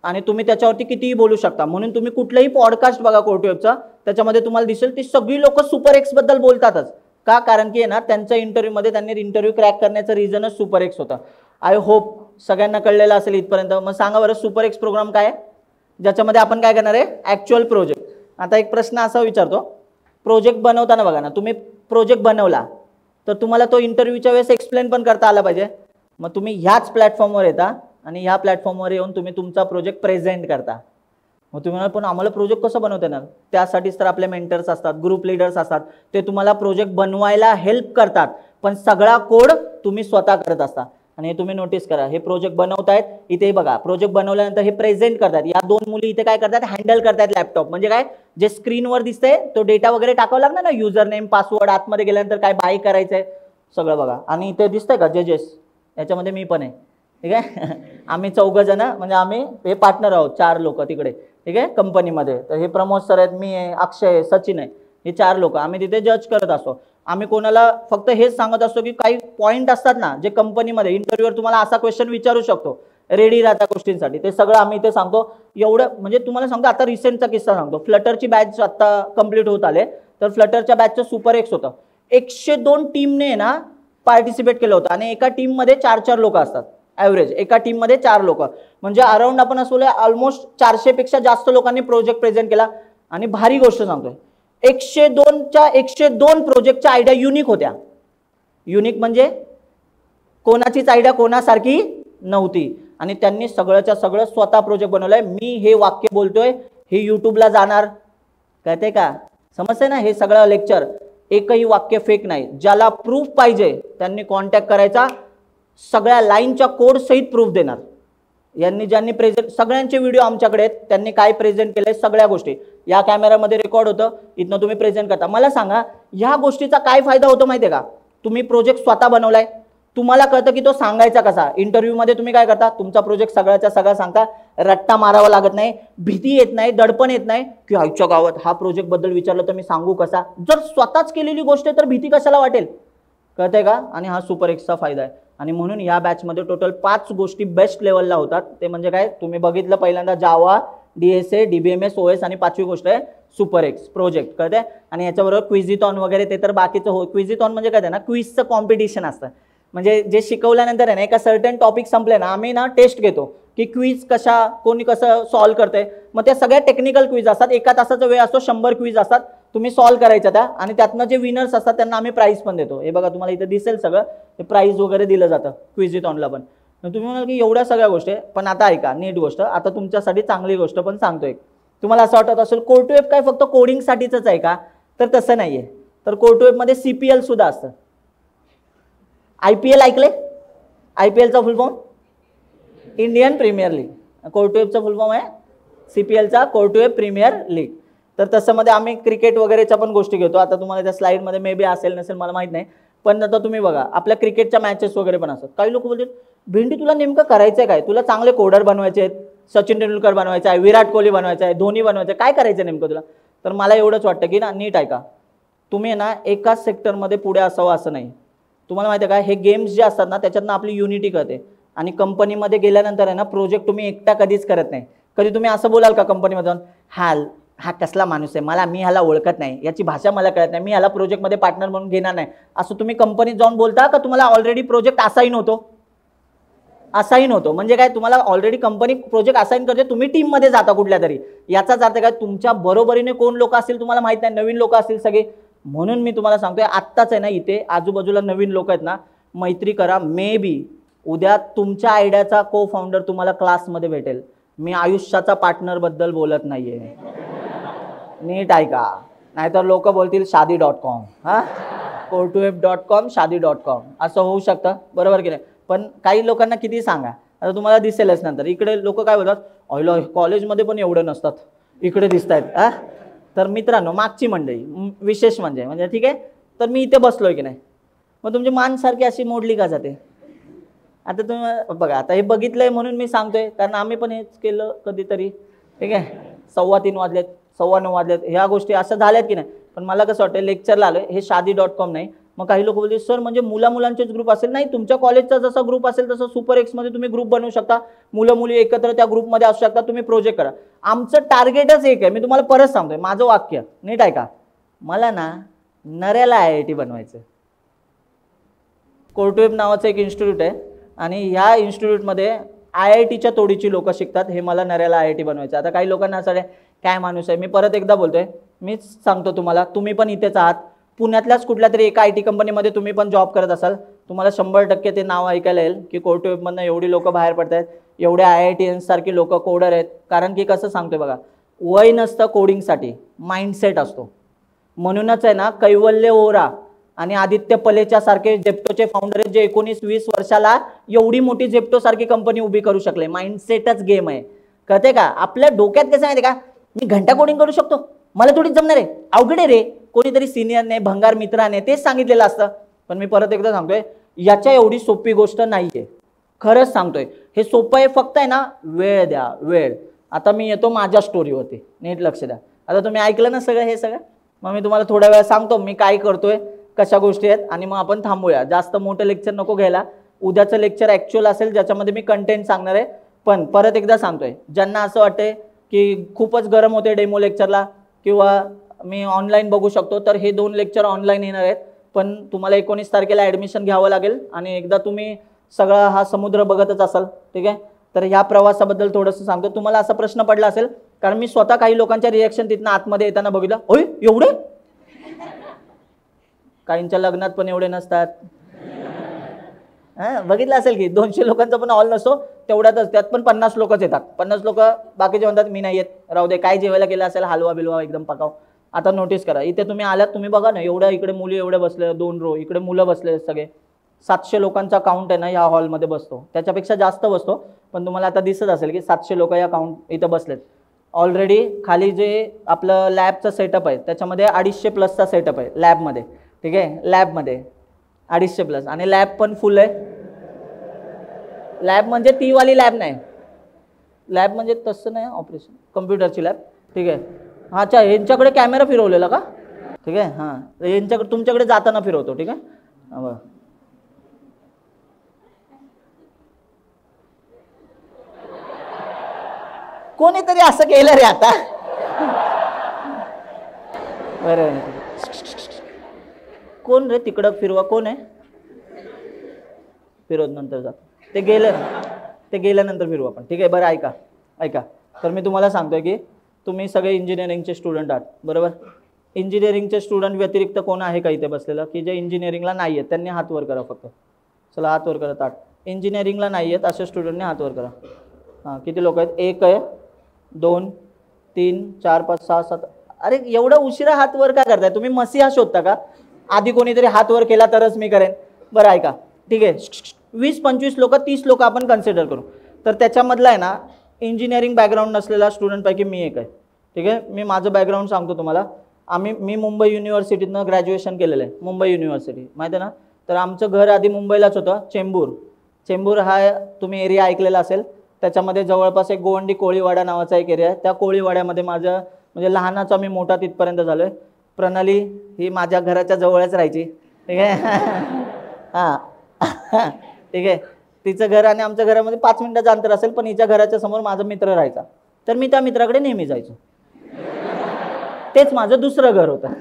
आणि तुम्ही त्याच्यावरती कितीही बोलू शकता. म्हणून तुम्ही कुठलंही पॉडकास्ट बघा कोर्टवेबचा, त्याच्यामध्ये तुम्हाला दिसेल ती सगळी लोक सुपर एक्स बद्दल बोलतातच. का? कारण की ना त्यांच्या इंटरव्ह्यूमध्ये त्यांनी इंटरव्ह्यू क्रॅक करण्याचं रिझनच सुपर एक्स होता. आय होप सगळ्यांना कळलेलं असेल इथपर्यंत. मग सांगा बरं सुपर एक्स प्रोग्राम काय आहे, ज्याच्यामध्ये आपण काय करणार आहे, ॲक्च्युअल प्रोजेक्ट. आता एक प्रश्न असा विचारतो, प्रोजेक्ट बनवताना बघा ना, तुम्ही प्रोजेक्ट बनवला तर तुम्हाला तो इंटरव्ह्यूच्या वेळेस एक्सप्लेन पण करता आला पाहिजे. मग तुम्ही ह्याच प्लॅटफॉर्मवर येता आणि ह्या प्लॅटफॉर्मवर येऊन तुम्ही तुमचा प्रोजेक्ट प्रेझेंट करता. मग तुम्ही म्हणाल पण आम्हाला प्रोजेक्ट कसं बनवता येणार? त्यासाठीच तर आपले मेंटर्स असतात, ग्रुप लीडर्स असतात, ते तुम्हाला प्रोजेक्ट बनवायला हेल्प करतात. पण सगळा कोड तुम्ही स्वतः करत असता. आणि हे तुम्ही नोटीस करा, हे प्रोजेक्ट बनवतायत इथे बघा, प्रोजेक्ट बनवल्यानंतर हे प्रेझेंट करतात, या 2 मुली इथे काय करतात, हँडल करतात लॅपटॉप. म्हणजे काय, जे स्क्रीनवर दिसतंय तो डेटा वगैरे टाकावं लागणार ना, युजर नेम पासवर्ड, आतमध्ये गेल्यानंतर काय बाय करायचंय सगळं बघा. आणि इथे दिसतंय का जजेस, याच्यामध्ये मी पण आहे, ठीक आहे. आम्ही 4 जण, म्हणजे आम्ही हे पार्टनर आहोत, 4 लोक तिकडे, ठीक आहे, कंपनीमध्ये. तर हे प्रमोद सर आहेत, मी आहे, अक्षय आहे, सचिन आहे, हे 4 लोक आम्ही तिथे जज करत असतो. आम्ही कोणाला फक्त हेच सांगत असतो की काही पॉईंट असतात ना, जे कंपनीमध्ये इंटरव्ह्यूवर तुम्हाला असा क्वेश्चन विचारू शकतो, रेडी राहता गोष्टींसाठी, ते सगळं आम्ही इथे सांगतो. एवढं म्हणजे तुम्हाला सांगतो, आता रिसेंटचा किस्सा सांगतो. फ्लटरची बॅच आता कंप्लीट होत आले, तर फ्लटरच्या बॅचचं सुपर एक्स होतं. 102 टीमने ना पार्टिसिपेट केलं होतं, आणि एका टीममध्ये 4-4 लोक असतात ॲव्हरेज, एका टीममध्ये 4 लोक, म्हणजे अराउंड आपण असं बोलूया ऑलमोस्ट 400 पेक्षा जास्त लोकांनी प्रोजेक्ट प्रेझेंट केला. आणि भारी गोष्ट सांगतोय, 102 प्रोजेक्टच्या आयडिया युनिक होत्या. युनिक म्हणजे कोणाचीच आयडिया कोणासारखी नव्हती, आणि त्यांनी सगळंच्या सगळं स्वतः प्रोजेक्ट बनवलंय. मी हे वाक्य बोलतोय, हे युट्यूबला जाणार, कळते का, समजते ना, हे सगळं लेक्चर एकही वाक्य फेक नाही. ज्याला प्रूफ पाहिजे त्यांनी कॉन्टॅक्ट करायचा, सगळ्या लाईनच्या कोड सहित प्रूफ देणार. यांनी ज्यांनी प्रेझेंट, सगळ्यांचे व्हिडिओ आमच्याकडे आहेत, त्यांनी काय प्रेझेंट केलंय सगळ्या गोष्टी या कॅमेरामध्ये रेकॉर्ड होतं, इथनं तुम्ही प्रेझेंट करता. मला सांगा, ह्या गोष्टीचा काय फायदा होतो माहितीये का, तुम्ही प्रोजेक्ट स्वतः बनवलाय, तुम्हाला कळतं की तो सांगायचा कसा. इंटरव्ह्यूमध्ये तुम्ही काय करता, तुमचा प्रोजेक्ट सगळ्याच्या सगळा सांगता, रट्टा मारावा लागत नाही, भीती येत नाही, दडपण येत नाही की आजच्या गावात हा प्रोजेक्ट बद्दल विचारलं तर मी सांगू कसा. जर स्वतःच केलेली गोष्ट आहे तर भीती कशाला वाटेल, कळतंय का. आणि हा सुपर एक्सचा फायदा आहे. आणि म्हणून या बॅचमध्ये टोटल 5 गोष्टी बेस्ट लेवलला होतात. ते म्हणजे काय, तुम्ही बघितलं पहिल्यांदा जावा, DSA, DBMS, OS, आणि 5वी गोष्ट आहे सुपर एक्स प्रोजेक्ट, कळतंय. आणि याच्याबरोबर क्विझिथॉन वगैरे ते तर बाकीचं हो. क्विझिथॉन म्हणजे काय ना, क्विझचं कॉम्पिटिशन असतं, म्हणजे जे शिकवल्यानंतर आहे ना, एका सर्टन टॉपिक संपले ना, आम्ही ना टेस्ट घेतो की क्विज कशा, कोणी कसं सॉल्व्ह करते. मग त्या सगळ्या टेक्निकल क्विज असतात, एका तासाचा वेळ असतो, 100 क्विज असतात, तुम्ही सॉल्व्ह करायच्या त्या, आणि त्यातनं जे विनर्स असतात त्यांना आम्ही प्राईज पण देतो. हे बघा तुम्हाला इथे दिसेल सगळं, ते प्राईज वगैरे दिलं जातं क्विझिथॉनला पण. तुम्ही म्हणाल की एवढ्या सगळ्या गोष्टी, पण आता ऐका नीट गोष्ट, आता तुमच्यासाठी चांगली गोष्ट पण सांगतोय. तुम्हाला असं वाटत असेल कोर्टवेब काय फक्त कोडिंगसाठीच आहे का, तर तसं नाहीये. तर कोर्टवेबमध्ये CPL सुद्धा असतं. IPL ऐकले, IPLचा full form Indian premier league, कोर्टवेबचा फुल फॉर्म आहे CPLचा कोर्टवेब प्रीमियर लीग. तर तसं मध्ये आम्ही क्रिकेट वगैरेच्या पण गोष्टी घेतो. आता तुम्हाला त्या स्लाइडमध्ये मे बी असेल नसेल मला माहित नाही, पण आता तुम्ही बघा आपल्या क्रिकेटच्या मॅचेस वगैरे पण असतात. काही लोक बोलतात भेंडी तुला नेमकं करायचंय काय, तुला चांगले कोडर बनवायचे आहेत, सचिन तेंडुलकर बनवायचा आहे, विराट कोहली बनवायचा आहे, धोनी बनवायचं आहे, काय करायचं नेमकं तुला. तर मला एवढंच वाटतं की ना, नीट ऐका, तुम्ही ना एकाच सेक्टरमध्ये पुढे असावं असं नाही. तुम्हाला माहिती आहे का, हे गेम्स जे असतात ना त्याच्यातनं आपली युनिटी कळते. आणि कंपनीमध्ये गेल्यानंतर आहे ना, प्रोजेक्ट तुम्ही एकटा कधीच करत नाही. कधी तुम्ही असं बोलाल का कंपनीमध्ये जाऊन, हा कसला माणूस आहे, मी ह्याला ओळखत नाही, याची भाषा मला कळत नाही, मी ह्याला प्रोजेक्टमध्ये पार्टनर म्हणून घेणार नाही, असं तुम्ही कंपनीत जाऊन बोलता का. तुम्हाला ऑलरेडी प्रोजेक्ट असाईन होतो, म्हणजे काय, तुम्हाला ऑलरेडी कंपनी प्रोजेक्ट असाईन करते, तुम्ही टीममध्ये जाता कुठल्या तरी. याचाच अर्थ काय, तुमच्या बरोबरीने कोण लोक असतील तुम्हाला माहित नाही, नवीन लोक असतील सगळे. म्हणून मी तुम्हाला सांगतोय, आत्ताच आहे ना, इथे आजूबाजूला नवीन लोक आहेत ना, मैत्री करा. मे बी उद्या तुमच्या आयडियाचा को फाउंडर तुम्हाला क्लासमध्ये भेटेल. मी आयुष्याचा पार्टनर बद्दल बोलत नाहीये, नीट ऐका, नाहीतर लोक बोलतील शादी.com, courtweb.com, शादी.com असं होऊ शकतं, बरोबर की नाही. पण काही लोकांना किती सांगा, आता तुम्हाला दिसेलच नंतर. इकडे लोक काय बोलतात, ऑइल कॉलेजमध्ये पण एवढं नसतात, इकडे दिसत आहेत. तर मित्रांनो, मागची मंडळी विशेष म्हणजे ठीक आहे, तर मी इथे बसलोय की नाही, मग तुमची मानसारखी अशी मोडली का जाते. आता तुम्ही बघा, आता हे बघितलंय म्हणून मी सांगतोय, कारण आम्ही पण हेच केलं कधीतरी, ठीक आहे. 3:15 वाजलेत, 9:15 वाजलेत, ह्या गोष्टी अशा झाल्यात की नाही. पण मला कसं वाटतं, लेक्चरला आलोय, हे शादी.com नाही. मग काही लोक बोलतील सर म्हणजे मुलांचेच ग्रुप असेल. नाही, तुमच्या कॉलेजचा जसा ग्रुप असेल तसं सुपर एक्समध्ये तुम्ही ग्रुप बनवू शकता, मुलं मुली एकत्र त्या ग्रुपमध्ये असू शकता, तुम्ही प्रोजेक्ट करा. आमचं टार्गेटच एक आहे, मी तुम्हाला परत सांगतोय, माझं वाक्य नीट ऐका, मला ना नऱ्याला IIT बनवायचं. कोर्टवेब नावाचं एक इन्स्टिट्यूट आहे, आणि ह्या इन्स्टिट्यूटमध्ये IITच्या तोडीची लोक शिकतात. हे मला नऱ्याला IIT बनवायचं. आता काही लोकांना असं काय माणूस आहे, मी परत एकदा बोलतोय, मीच सांगतो तुम्हाला, तुम्ही पण इथेच आहात, पुण्यातल्याच कुठल्या तरी एका IT कंपनीमध्ये तुम्ही पण जॉब करत असाल, तुम्हाला 100% ते नाव ऐकायला येईल की कोर्टवेबमधनं एवढी लोक बाहेर पडत आहेत, एवढे IITians सारखी लोक कोडर आहेत. कारण की कसं सांगतोय बघा, वय नसतं कोडिंगसाठी, माइंडसेट असतो. म्हणूनच आहे ना, कैवल्य ओरा आणि आदित्य पलेच्या सारखे झेप्टोचे फाउंडर आहेत जे 19-20 वर्षाला एवढी मोठी झेप्टो सारखी कंपनी उभी करू शकले. माइंडसेटच गेम आहे, कळते का? आपल्या डोक्यात कसं माहिती का, मी घंटा कोडिंग करू शकतो, मला थोडीच जमणार आहे, अवघड आहे रे. कोणीतरी सिनियरने भंगार मित्राने तेच सांगितलेलं असतं. पण मी परत एकदा सांगतोय, याच्या एवढी सोपी गोष्ट नाहीये, खरंच सांगतोय. हे सोपं आहे, फक्त आहे ना वेळ द्या, वेळ. आता मी येतो माझ्या स्टोरीवरती, नीट लक्ष द्या. आता तुम्ही ऐकलं ना सगळं हे सगळं, मग मी तुम्हाला थोड्या वेळ सांगतो मी काय करतोय, कशा गोष्टी आहेत, आणि मग आपण थांबूया. जास्त मोठं लेक्चर नको घ्यायला. उद्याचं लेक्चर ॲक्च्युअल असेल ज्याच्यामध्ये मी कंटेंट सांगणार आहे. पण परत एकदा सांगतोय, ज्यांना असं वाटतंय की खूपच गरम होते डेमो लेक्चरला किंवा मी ऑनलाईन बघू शकतो, तर हे 2 लेक्चर ऑनलाईन येणार आहेत. पण तुम्हाला 19 तारखेला ॲडमिशन घ्यावं लागेल. आणि एकदा तुम्ही सगळा हा समुद्र बघतच असाल, ठीक आहे. तर ह्या प्रवासाबद्दल थोडंसं सांगतो. तुम्हाला असा प्रश्न पडला असेल, कारण मी स्वतः काही लोकांच्या रिॲक्शन तिथनं आतमध्ये येताना बघितलं. ओय एवढे, काहींच्या लग्नात पण एवढे नसतात. बघितलं असेल की 200 लोकांचा पण हॉल नसतो तेवढ्यातच, त्यात पण 50 लोकच येतात. 50 लोक, बाकीचे म्हणतात मी नाही येत, राहू दे, काय जेवायला केलं असेल, हलवा बिलवा एकदम पकाव. आता नोटीस करा, इथे तुम्ही आलात, तुम्ही बघा ना, एवढ्या इकडे मुली एवढे बसले, 2 रो इकडे मुलं बसले, सगळे 700 लोकांचा काउंट आहे ना या हॉलमध्ये बसतो, त्याच्यापेक्षा जास्त बसतो. पण तुम्हाला आता दिसत असेल की 700 लोक या काउंट इथं बसलेत. ऑलरेडी खाली जे आपलं लॅबचं सेटअप आहे त्याच्यामध्ये 250+ सेटअप आहे लॅबमध्ये, ठीक आहे. लॅबमध्ये 250+, आणि लॅब पण फुल आहे. लॅब म्हणजे ती वाली लॅब नाही, लॅब म्हणजे तसं नाही, ऑपरेशन कम्प्युटरची लॅब, ठीक आहे. अच्छा, यांच्याकडे कॅमेरा फिरवलेला का, ठीक आहे. हां, यांच्याकडे तुमच्याकडे जाताना फिरवतो, ठीक आहे. बघा, कोणीतरी असं केलं रे आता. बरं, कोण रे तिकडं फिरवा, कोण आहे? फिरवत नंतर जात, ते गेल्यानंतर फिरवू आपण, ठीक आहे. बरं ऐका ऐका, तर मी तुम्हाला सांगतोय की तुम्ही सगळे इंजिनिअरिंगचे स्टुडंट आहात, बरोबर. इंजिनिअरिंगचे स्टुडंट व्यतिरिक्त कोण आहे का इथे बसलेलं की जे इंजिनिअरिंगला नाही आहेत? त्यांनी हात वर करा फक्त. चला हात वर करा ताट. इंजिनिअरिंगला नाही आहेत अशा स्टुडंटने हात वर करा. हां, किती लोक आहेत? 1 आहे, 2, 3, 4, 5, 6, 7. अरे एवढा उशिरा हात वर का करताय तुम्ही? मसीहा शोधता का? आधी कोणीतरी हात वर केला तरच मी करेन. बरं ऐका, ठीक आहे. 20-25 लोक, 30 लोक आपण कन्सिडर करू. तर त्याच्यामधला आहे ना इंजिनिअरिंग बॅकग्राऊंड नसलेला स्टुडंटपैकी मी एक आहे, ठीक आहे. मी माझं बॅकग्राऊंड सांगतो तुम्हाला. मी मुंबई युनिव्हर्सिटीतनं ग्रॅज्युएशन केलेलं आहे, मुंबई युनिव्हर्सिटी, माहिती आहे ना. तर आमचं घर आधी मुंबईलाच होतं, चेंबूर हा तुम्ही एरिया ऐकलेला असेल. त्याच्यामध्ये जवळपास एक गोवंडी कोळीवाडा नावाचा एक एरिया आहे. त्या कोळीवाड्यामध्ये माझं म्हणजे लहानाचा मी मोठा तिथपर्यंत झालो आहे. प्रणाली ही माझ्या घराच्या जवळच राहायची, ठीक आहे. हां, ठीक आहे. तिचं घर आणि आमच्या घरामध्ये 5 मिनिटाचं अंतर असेल, पण हिच्या घराच्या समोर माझा मित्र राहायचा. तर मी त्या मित्राकडे नेहमी जायचो. तेच माझं दुसरं घर होतं.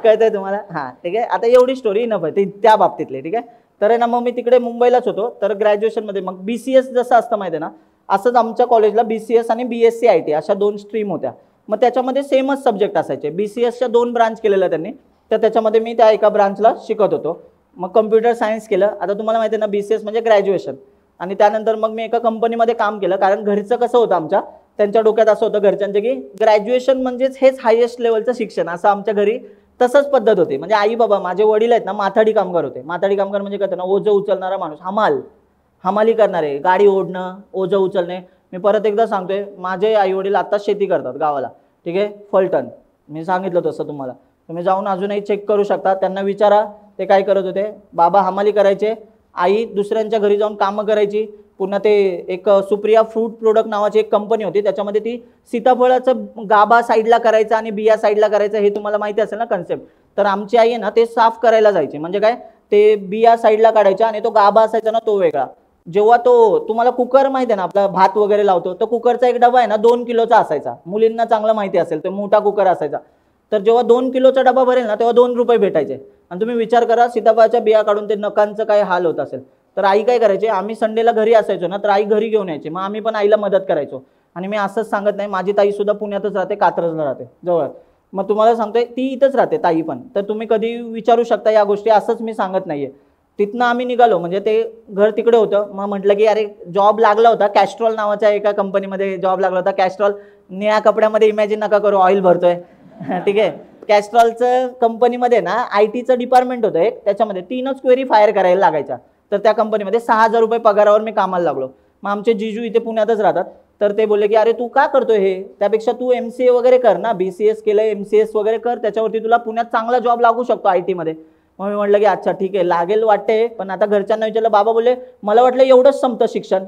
कळतंय तुम्हाला? हां, ठीक आहे. आता एवढी स्टोरी इनफ आहे त्या बाबतीतली, ठीक आहे. तर ना मग मी तिकडे मुंबईलाच होतो. तर ग्रॅज्युएशनमध्ये मग BCS जसं असतं माहिती आहे ना, असंच आमच्या कॉलेजला BCS आणि BSc IT अशा 2 स्ट्रीम होत्या. मग त्याच्यामध्ये सेमच सब्जेक्ट असायचे. BCSच्या 2 ब्रांच केलेल्या त्यांनी, तर त्याच्यामध्ये मी त्या एका ब्रांचला शिकत होतो. मग कम्प्युटर सायन्स केलं. आता तुम्हाला माहिती आहे ना BCS म्हणजे ग्रॅज्युएशन. आणि त्यानंतर मग मी एका कंपनीमध्ये काम केलं, कारण घरचं कसं होतं आमच्या, त्यांच्या डोक्यात असं होतं घरच्यांचे की ग्रॅज्युएशन म्हणजेच हेच हायेस्ट लेवलचं शिक्षण, असं आमच्या घरी तसंच पद्धत होती. म्हणजे आई बाबा माझे वडील आहेत ना माथाडी कामगार होते. माथाडी कामगार म्हणजे काय ना, ओझं उचलणारा माणूस, हमाली करणारे, गाडी ओढणं, ओझं उचलणे. मी परत एकदा सांगतोय, माझे आई वडील आत्ताच शेती करतात गावाला, ठीक आहे, फलटण. मी सांगितलं तसं तुम्हाला, तुम्ही जाऊन अजूनही चेक करू शकता. त्यांना विचारा ते काय करत होते. बाबा हमाली करायचे, आई दुसऱ्यांच्या घरी जाऊन कामं करायची. पुन्हा ते एक सुप्रिया फ्रूट प्रोडक्ट नावाची एक कंपनी होती, त्याच्यामध्ये ती सीताफळाचं गाभा साईडला करायचं आणि बिया साईडला करायचं, हे तुम्हाला माहिती असेल ना कन्सेप्ट. तर आमची आई आहे ना ते साफ करायला जायची. म्हणजे काय, ते बिया साईडला काढायच्या आणि तो गाभा असायचा ना तो वेगळा. जेव्हा तो तुम्हाला कुकर माहिती आहे ना, आपला भात वगैरे लावतो, तो कुकरचा एक डबा आहे ना 2 किलोचा असायचा. मुलींना चांगलं माहिती असेल, तो मोठा कुकर असायचा. तर जेव्हा 2 किलोचा डबा भरेल ना तेव्हा 2 रुपये भेटायचे. आणि तुम्ही विचार करा, सीताफळाच्या बिया काढून ते नखांचं काय हाल होत असेल. तर आई काय करायची, आम्ही संडेला घरी असायचो ना, तर आई घरी घेऊन यायची. मग आम्ही पण आईला मदत करायचो. आणि मी असंच सांगत नाही, माझी ताई सुद्धा पुण्यातच राहते, कात्रजला राहते जवळ. मग तुम्हाला सांगतोय ती इथंच राहते ताई पण. तर तुम्ही कधी विचारू शकता या गोष्टी, असंच मी सांगत नाहीये. तिथनं आम्ही निघालो, म्हणजे ते घर तिकडे होतं. मग म्हटलं की अरे जॉब लागला होता, कॅस्ट्रॉल नावाच्या एका कंपनीमध्ये जॉब लागला होता. कॅस्ट्रॉल निळ्या कपड्यामध्ये, इमॅजिन नका करू, ऑइल भरतोय, ठीक आहे. कॅस्ट्रॉलचं कंपनीमध्ये ना IT चं डिपार्टमेंट होतं एक, त्याच्यामध्ये 3च क्वेरी फायर करायला लागायच्या. तर त्या कंपनीमध्ये 6,000 रुपये पगारावर मी कामाला लागलो. मग आमचे जिजू इथे पुण्यातच राहतात, तर ते बोलले की अरे तू का करतोय हे, त्यापेक्षा तू MCA वगैरे कर ना, BCS केलंय, MCS वगैरे कर, त्याच्यावरती तुला पुण्यात चांगला जॉब लागू शकतो IT मध्ये. मग मी म्हटलं की अच्छा ठीक आहे, लागेल वाटते. पण आता घरच्यांना विचारलं, बाबा बोलले मला वाटलं एवढंच संपतं शिक्षण,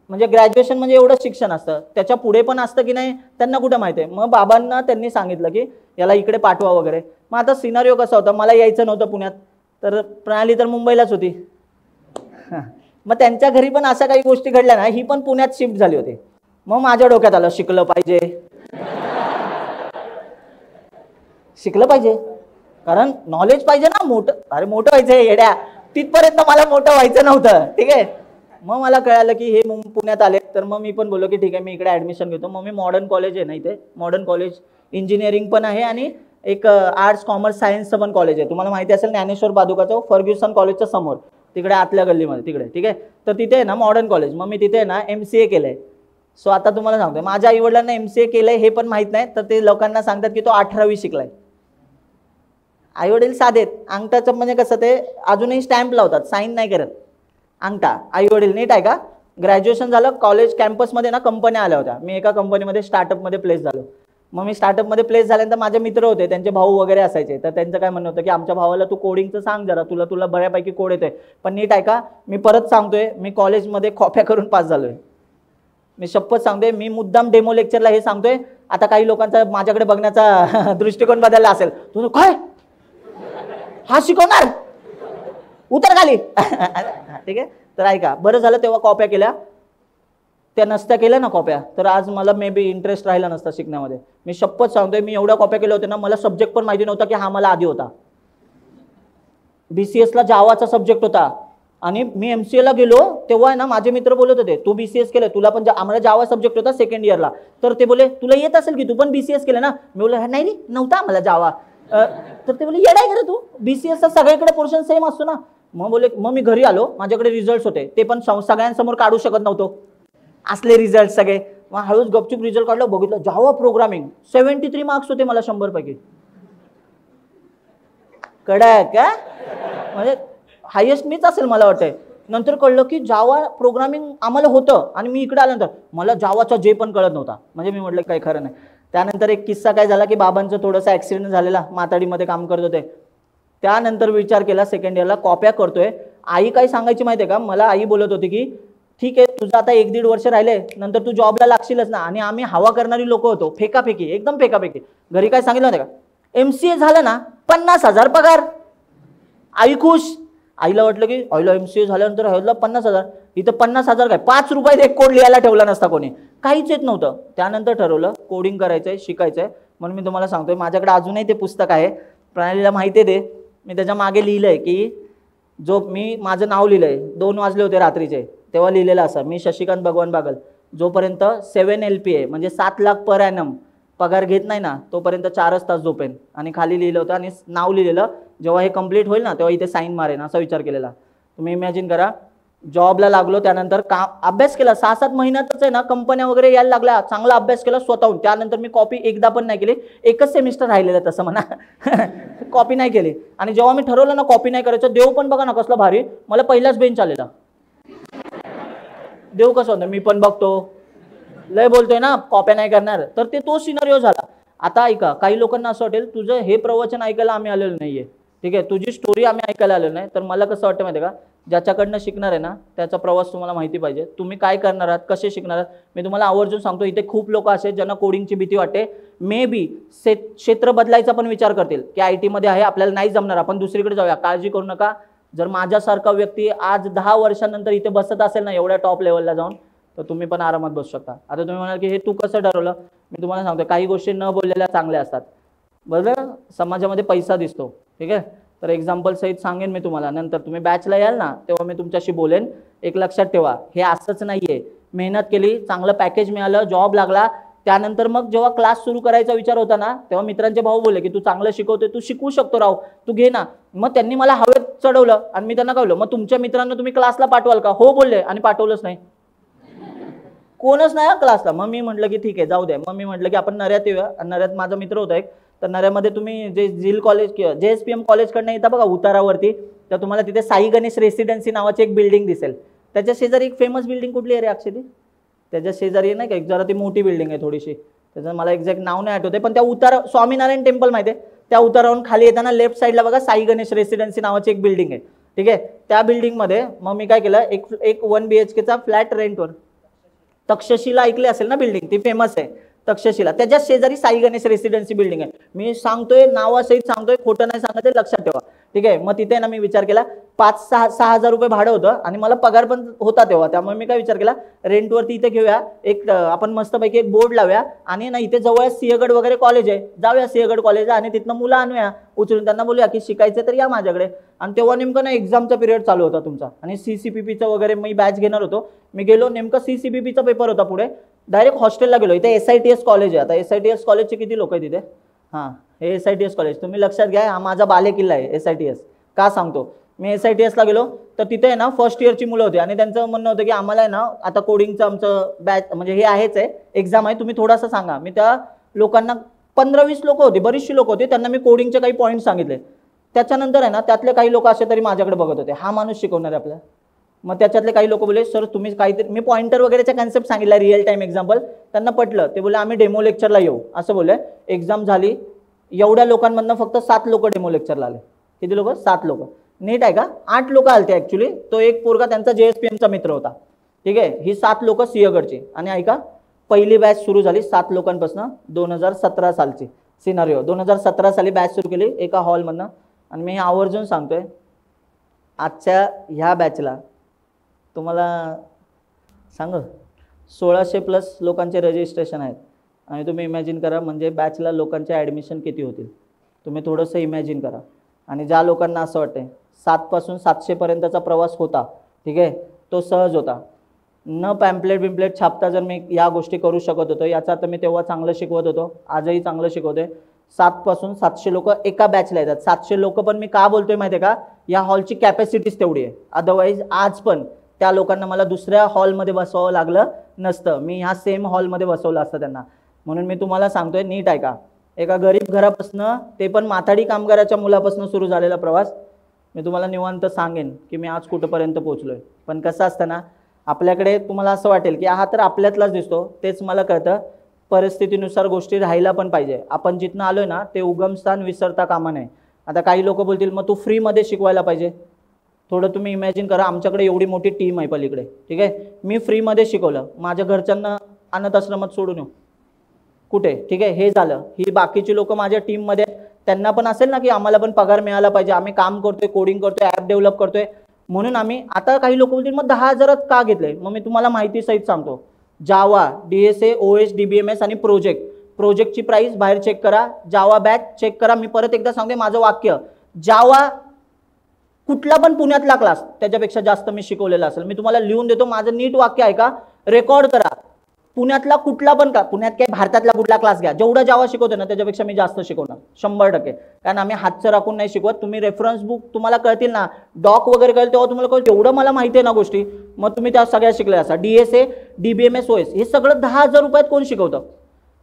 म्हणजे ग्रॅज्युएशन म्हणजे एवढंच शिक्षण असतं, त्याच्या पुढे पण असतं की नाही त्यांना कुठं माहिती आहे. मग बाबांना त्यांनी सांगितलं की याला इकडे पाठवा वगैरे. मग आता सिनारिओ कसा होता, मला यायचं नव्हतं पुण्यात, तर प्रणाली तर मुंबईलाच होती. मग त्यांच्या घरी पण अशा काही गोष्टी घडल्या ना, ही पण पुण्यात शिफ्ट झाली होती. मग माझ्या डोक्यात आलं शिकलं पाहिजे, शिकलं पाहिजे, कारण नॉलेज पाहिजे ना. मोठं व्हायचं येड्या, तिथपर्यंत मला मोठं व्हायचं नव्हतं. ठीक आहे. मग मला कळालं की हे पुण्यात आले, तर मग मी पण बोललो की ठीक आहे मी इकडे ॲडमिशन घेतो. मग मी मॉडर्न कॉलेज आहे ना इथे, मॉडर्न कॉलेज इंजिनिअरिंग पण आहे आणि एक आर्ट्स कॉमर्स सायन्सचं पण कॉलेज आहे. तुम्हाला माहिती असेल ज्ञानेश्वर पादुकाचं फर्ग्युसन कॉलेजच्या समोर, तिकडे आतल्या गल्लीमध्ये तिकडे. ठीक आहे. तर तिथे आहे ना मॉडर्न कॉलेज. मग मी तिथे आहे ना MCA केलंय. सो आता तुम्हाला सांगतोय, माझ्या आईवडिलांना MCA केलंय हे पण माहित नाही, तर ते लोकांना सांगतात की तो 18वी शिकलाय. आईवडील साधेत, अंगठाचं म्हणजे कसं ते अजूनही स्टॅम्प लावतात, साईन नाही करत, अंगठा. आईवडील नीट आहे का. ग्रॅज्युएशन झालं, कॉलेज कॅम्पसमध्ये ना कंपन्या आल्या होत्या, मी एका कंपनीमध्ये स्टार्टअपमध्ये प्लेस झालो. मग मी स्टार्टअपमध्ये प्लेस झाल्यानंतर माझे मित्र होते, त्यांचे भाऊ वगैरे असायचे, तर त्यांचं काय म्हणणं होतं की आमच्या भावाला तू कोडिंगचं सांग जरा, तुला बऱ्यापैकी कोड येतोय. पण नीट आहे का, मी परत सांगतोय, मी कॉलेजमध्ये कॉप्या करून पास झालोय. मी शपथ सांगतोय, मी मुद्दाम डेमो लेक्चरला हे सांगतोय. आता काही लोकांचा माझ्याकडे बघण्याचा दृष्टिकोन बदलला असेल, तू काय हा शिकवणार, उतर खाली. ठीक आहे. तर ऐका, बरं झालं तेव्हा कॉप्या केल्या, त्या नसत्या केल्या ना कॉप्या, तर आज मला मे बी इंटरेस्ट राहिला नसता शिकण्यामध्ये. मी शपथ सांगतोय, मी एवढ्या कॉप्या केल्या होत्या ना, मला सब्जेक्ट पण माहिती नव्हता की हा मला आधी होता. BCS ला जावाचा सब्जेक्ट होता, आणि मी MCA ला गेलो तेव्हा ना माझे मित्र बोलत होते तू BCS केलं, तुला पण आम्हाला जावा सब्जेक्ट होता सेकंड इयरला, तर ते बोले तुला येत असेल की तू पण BCS केलं ना. मी बोललो नाही नव्हता आम्हाला जावा. तर ते बोले येडाय का रे तू, BCSचा सगळीकडे पोर्शन सेम असतो ना. मग मी घरी आलो, माझ्याकडे रिझल्ट होते, ते पण सगळ्यांसमोर काढू शकत नव्हतो, असले रिझल्ट सगळे. मग हळूच गपचूप रिझल्ट काढलं, बघितलं जावा प्रोग्रामिंग 73 मार्क्स होते मला 100 पैकी. कडक का, म्हणजे हायेस्ट मीच असेल मला वाटतंय. नंतर कळलं की जावा प्रोग्रामिंग आम्हाला होतं, आणि मी इकडे आल्यानंतर मला जावाचा जे पण कळत नव्हता. म्हणजे मी म्हटलं काही खरं नाही. त्यानंतर एक किस्सा काय झाला की बाबांचं थोडंसं ॲक्सिडेंट झालेला, माताडीमध्ये काम करत होते. त्यानंतर विचार केला सेकंड इयरला कॉप्या करतोय. आई काय सांगायची माहिती आहे का, मला आई बोलत होती की ठीक आहे तुझं आता 1-1.5 वर्ष राहिले, नंतर तू जॉबला लागशीलच ना. आणि आम्ही हवा करणारी लोक होतो, फेकाफेकी, एकदम फेकाफेकी. घरी काय सांगितलं होतं का, MCA झालं ना 50,000 पगार. आई खुश. आईला वाटलं की आईला MCA झाल्यानंतर ह्याला 50,000, इथं 50,000 काय, 5 रुपयात एक कोड लिहायला ठेवला नसता कोणी, काहीच येत नव्हतं. त्यानंतर ठरवलं कोडिंग करायचंय, शिकायचंय. म्हणून मी तुम्हाला सांगतोय, माझ्याकडे अजूनही ते पुस्तक आहे, प्रणालीला माहिती आहे ते. मी त्याच्या मागे लिहिलंय की मी माझं नाव लिहिलंय, 2 वाजले होते रात्रीचे तेव्हा लिहिलेलं असं, मी शशिकांत भगवान बागल, जोपर्यंत 7 LPA म्हणजे 7 लाख पर ॲनम पगार घेत नाही ना, तोपर्यंत 4च तास झोपेन. आणि खाली लिहिलं होतं आणि नाव लिहिलेलं, जेव्हा हे कंप्लीट होईल ना तेव्हा इथे साईन मारेन, असा विचार केलेला. तुम्ही इमॅजिन करा. जॉबला लागलो, त्यानंतर अभ्यास केला 6-7 महिन्यातच आहे ना, कंपन्या वगैरे यायला लागल्या, चांगला अभ्यास केला स्वतःहून. त्यानंतर मी कॉपी एकदा पण नाही केली, एकच सेमिस्टर राहिलेलं तसं म्हणा. कॉपी नाही केली. आणि जेव्हा मी ठरवलं ना कॉपी नाही करायचं, देव पण बघा ना कसलं भारी, मला पहिलाच बेंच आलेला. देव कसं होतं, मी पण बघतो, लय बोलतोय ना कॉप्या नाही करणार, तर ते तो सिनारिओ झाला. आता ऐका, काही लोकांना असं वाटेल तुझं हे प्रवचन ऐकायला आम्ही आलेलो नाहीये, ठीक आहे, तुझी स्टोरी आम्ही ऐकायला आलेलो नाही. तर मला कसं वाटतं माहिती आहे का, ज्याच्याकडनं शिकणार आहे ना त्याचा प्रवास तुम्हाला माहिती पाहिजे, तुम्ही काय करणार आहात, कसे शिकणार आहात. मी तुम्हाला आवर्जून सांगतो, इथे खूप लोक असे ज्यांना कोडिंगची भीती वाटते, मे बी क्षेत्र बदलायचा पण विचार करतील की IT मध्ये आहे आपल्याला नाही जमणार, आपण दुसरीकडे जाऊया. काळजी करू नका. जर माझ्यासारखा व्यक्ती आज 10 वर्षांनंतर इथे बसत असेल ना एवढ्या टॉप लेवलला जाऊन, तर तुम्ही पण आरामात बसू शकता. आता तुम्ही म्हणाल की हे तू कसं ठरवलं, मी तुम्हाला सांगतो, काही गोष्टी न बोललेल्या चांगल्या असतात, बरोबर. समाजामध्ये पैसा दिसतो, ठीक आहे. तर एक्झाम्पल सहित सांगेन मी तुम्हाला, नंतर तुम्ही बॅचला याल ना तेव्हा मी तुमच्याशी बोलेन. एक लक्षात ठेवा, हे असंच नाहीये, मेहनत केली, चांगलं पॅकेज मिळालं, जॉब लागला, त्यानंतर मग जेव्हा क्लास सुरू करायचा विचार होता ना, तेव्हा मित्रांचे भाऊ बोलले की तू चांगलं शिकवतोय, तू शिकवू शकतो राव, तू घे ना. मग त्यांनी मला हवेत चढवलं आणि मी त्यांना कळलं, मग तुमच्या मित्रांना तुम्ही क्लासला पाठवाल का, हो बोलले, आणि पाठवलंच नाही, कोणच नाही क्लासला. मग मी म्हटलं की ठीक आहे जाऊ द्या. मग मी म्हटलं की आपण नऱ्यात येऊया. नऱ्यात माझा मित्र होता एक, तर नऱ्यामध्ये तुम्ही जे झील कॉलेज JSPM कॉलेजकडनं येता बघा उतारावरती, तर तुम्हाला तिथे साई गणेश रेसिडेन्सी नावाची एक बिल्डिंग दिसेल. त्याच्या शेजारी एक फेमस बिल्डिंग कुठली आहे रे अक्षय? त्याच्या शेजारी नाही का एक जरा ती मोठी बिल्डिंग आहे थोडीशी, त्याचं मला एक्झॅक्ट नाव नाही आठवते, पण त्या उतारा स्वामीनारायण टेम्पल माहिती आहे, त्या उतारावरून खाली येताना लेफ्ट साईडला बघा साई गणेश रेसिडेन्सी नावाची एक बिल्डिंग आहे. ठीक आहे, त्या बिल्डिंगमध्ये मग मी काय केलं, एक 1 BHKचा फ्लॅट रेंटवर, तक्षशिला ऐकले असेल ना बिल्डिंग, ती फेमस आहे तक्षशिला, त्याच्या शेजारी साई गणेश रेसिडेन्सी बिल्डिंग आहे. मी सांगतोय नावासहित सांगतोय, खोटं नाही सांगत, लक्षात ठेवा. ठीक आहे, मग तिथे ना मी विचार केला 5-6 हजार रुपये भाडं होतं आणि मला पगार पण होता तेव्हा, त्यामुळे मी काय विचार केला रेंटवरती इथे घेऊया, एक आपण मस्तपैकी एक बोर्ड लावूया आणि ना इथे जवळ सिंहगड वगैरे कॉलेज आहे, जाऊया सिंहगड कॉलेजला आणि तिथनं मुलं आणूया उचलून, त्यांना बोलूया की शिकायचं तर या माझ्याकडे. आणि तेव्हा नेमकं ना एक्झामचा पिरियड चालू होता तुमचा आणि CCPPचं वगैरे मी बॅच घेणार होतो. मी गेलो, नेमकं CCPPचा पेपर होता पुढे, डायरेक्ट हॉस्टेलला गेलो. इथे SITS कॉलेज आहे, आता SITS कॉलेजचे किती लोक आहेत तिथे? हां, हे SITS कॉलेज तुम्ही लक्षात घ्या, हा माझा बालेकिल्ला आहे SITS. का सांगतो, मी SITSला गेलो तर तिथे आहे ना फर्स्ट इयरची मुलं होती आणि त्यांचं म्हणणं होतं की आम्हाला आहे ना आता कोडिंगचं आमचं बॅच म्हणजे हे आहेच आहे, एक्झाम आहे, तुम्ही थोडासा सांगा. मी त्या लोकांना 15-20 लोक होती, बरीचशी लोक होती, त्यांना मी कोडिंगचे काही पॉईंट सांगितले. त्याच्यानंतर आहे ना त्यातले काही लोक असे तरी माझ्याकडे बघत होते, हा माणूस शिकवणार आहे आपल्याला. मग त्याच्यातले काही लोक बोलले सर तुम्ही काहीतरी, मी पॉइंटर वगैरेचा कन्सेप्ट सांगितला, रिअल टाइम एक्झाम्पल, त्यांना पटलं. ते बोलले आम्ही डेमो लेक्चरला येऊ असं बोलले. एक्झाम झाली, एवढ्या लोकांमधनं फक्त 7 लोक डेमो लेक्चरला आले. किती लोक? 7 लोक. नीट आहे का? 8 लोक आलते ऍक्च्युली, तो एक पोरगा त्यांचा JSPMचा मित्र होता. ठीक आहे, ही 7 लोक सिंहगडची. आणि ऐका, पहिली बॅच सुरू झाली 7 लोकांपासून 2017 सालची सिनारिओ. 2017 साली बॅच सुरू केली एका हॉलमधनं. आणि मी आवर्जून सांगतोय आजच्या ह्या बॅचला तुम्हाला सांग 1600+ लोकांचे रजिस्ट्रेशन आहेत. आणि तुम्ही इमॅजिन करा म्हणजे बॅचला लोकांचे ॲडमिशन किती होतील, तुम्ही थोडंसं इमॅजिन करा. आणि ज्या लोकांना असं वाटतंय 7 पासून 700 पर्यंतचा प्रवास होता, ठीक आहे, तो सहज होता. न पॅम्पलेट छापता जर मी या गोष्टी करू शकत होतो, याचा अर्थ मी तेव्हा चांगलं शिकवत होतो, आजही चांगलं शिकवतोय. 7 पासून 700 लोक एका बॅचला येतात. 700 लोक पण मी का बोलतोय माहिती आहे का, या हॉलची कॅपॅसिटीच तेवढी आहे. अदरवाईज आज पण त्या लोकांना मला दुसऱ्या हॉलमध्ये बसवावं लागलं नसतं, मी ह्या सेम हॉलमध्ये बसवलं असतं त्यांना. म्हणून मी तुम्हाला सांगतोय नीट आहे का, एका गरीब घरापासनं, ते पण माथाडी कामगाराच्या मुलापासून सुरू झालेला प्रवास, मी तुम्हाला निवांत सांगेन की मी आज कुठंपर्यंत पोहोचलोय. पण कसं असतं ना, आपल्याकडे तुम्हाला असं वाटेल की हा तर आपल्यातलाच दिसतो, तेच मला कळतं, परिस्थितीनुसार गोष्टी राहायला पण पाहिजे. आपण जिथनं आलोय ना ते उगमस्थान विसरता कामा नये. आता काही लोक बोलतील मग तू फ्रीमध्ये शिकवायला पाहिजे. थोडं तुम्ही इमॅजिन करा, आमच्याकडे एवढी मोठी टीम आहे पलीकडे, ठीक आहे, मी फ्रीमध्ये शिकवलं, माझ्या घरच्यांना अनाथ आश्रमात सोडून येऊ कुठे, ठीक आहे, हे झालं. ही बाकीची लोक माझ्या टीममध्ये, त्यांना पण असेल ना की आम्हाला पण पगार मिळाला पाहिजे, आम्ही काम करतोय, कोडिंग करतोय, ॲप डेव्हलप करतोय, म्हणून आम्ही. आता काही लोक बोलतील मग 10,000 का घेतले, मग मी तुम्हाला माहिती सहित सांगतो. जावा, DSA, OS, DBMS आणि प्रोजेक्टची प्राइस बाहेर चेक करा, जावा बॅच चेक करा. मी परत एकदा सांगते माझं वाक्य, जावा कुठला पण पुण्यातला क्लास त्याच्यापेक्षा जास्त मी शिकवलेला असेल. मी तुम्हाला लिहून देतो, माझं नीट वाक्य आहे का, रेकॉर्ड करा. पुण्यातला कुठला पण का, पुण्यात काय भारतातला कुठला क्लास घ्या, जेवढा जावा शिकवतो ना त्याच्यापेक्षा मी जास्त शिकवणार 100%. कारण आम्ही हातचं राखून नाही शिकवत. तुम्ही रेफरन्स बुक तुम्हाला कळतील ना, डॉक वगैरे कळेल तेव्हा तुम्हाला कळेल, एवढं मला माहिती आहे ना गोष्टी, मग तुम्ही त्या सगळ्या शिकल्या असा. DSA, DBMS, OS हे सगळं 10,000 रुपयात कोण शिकवतं?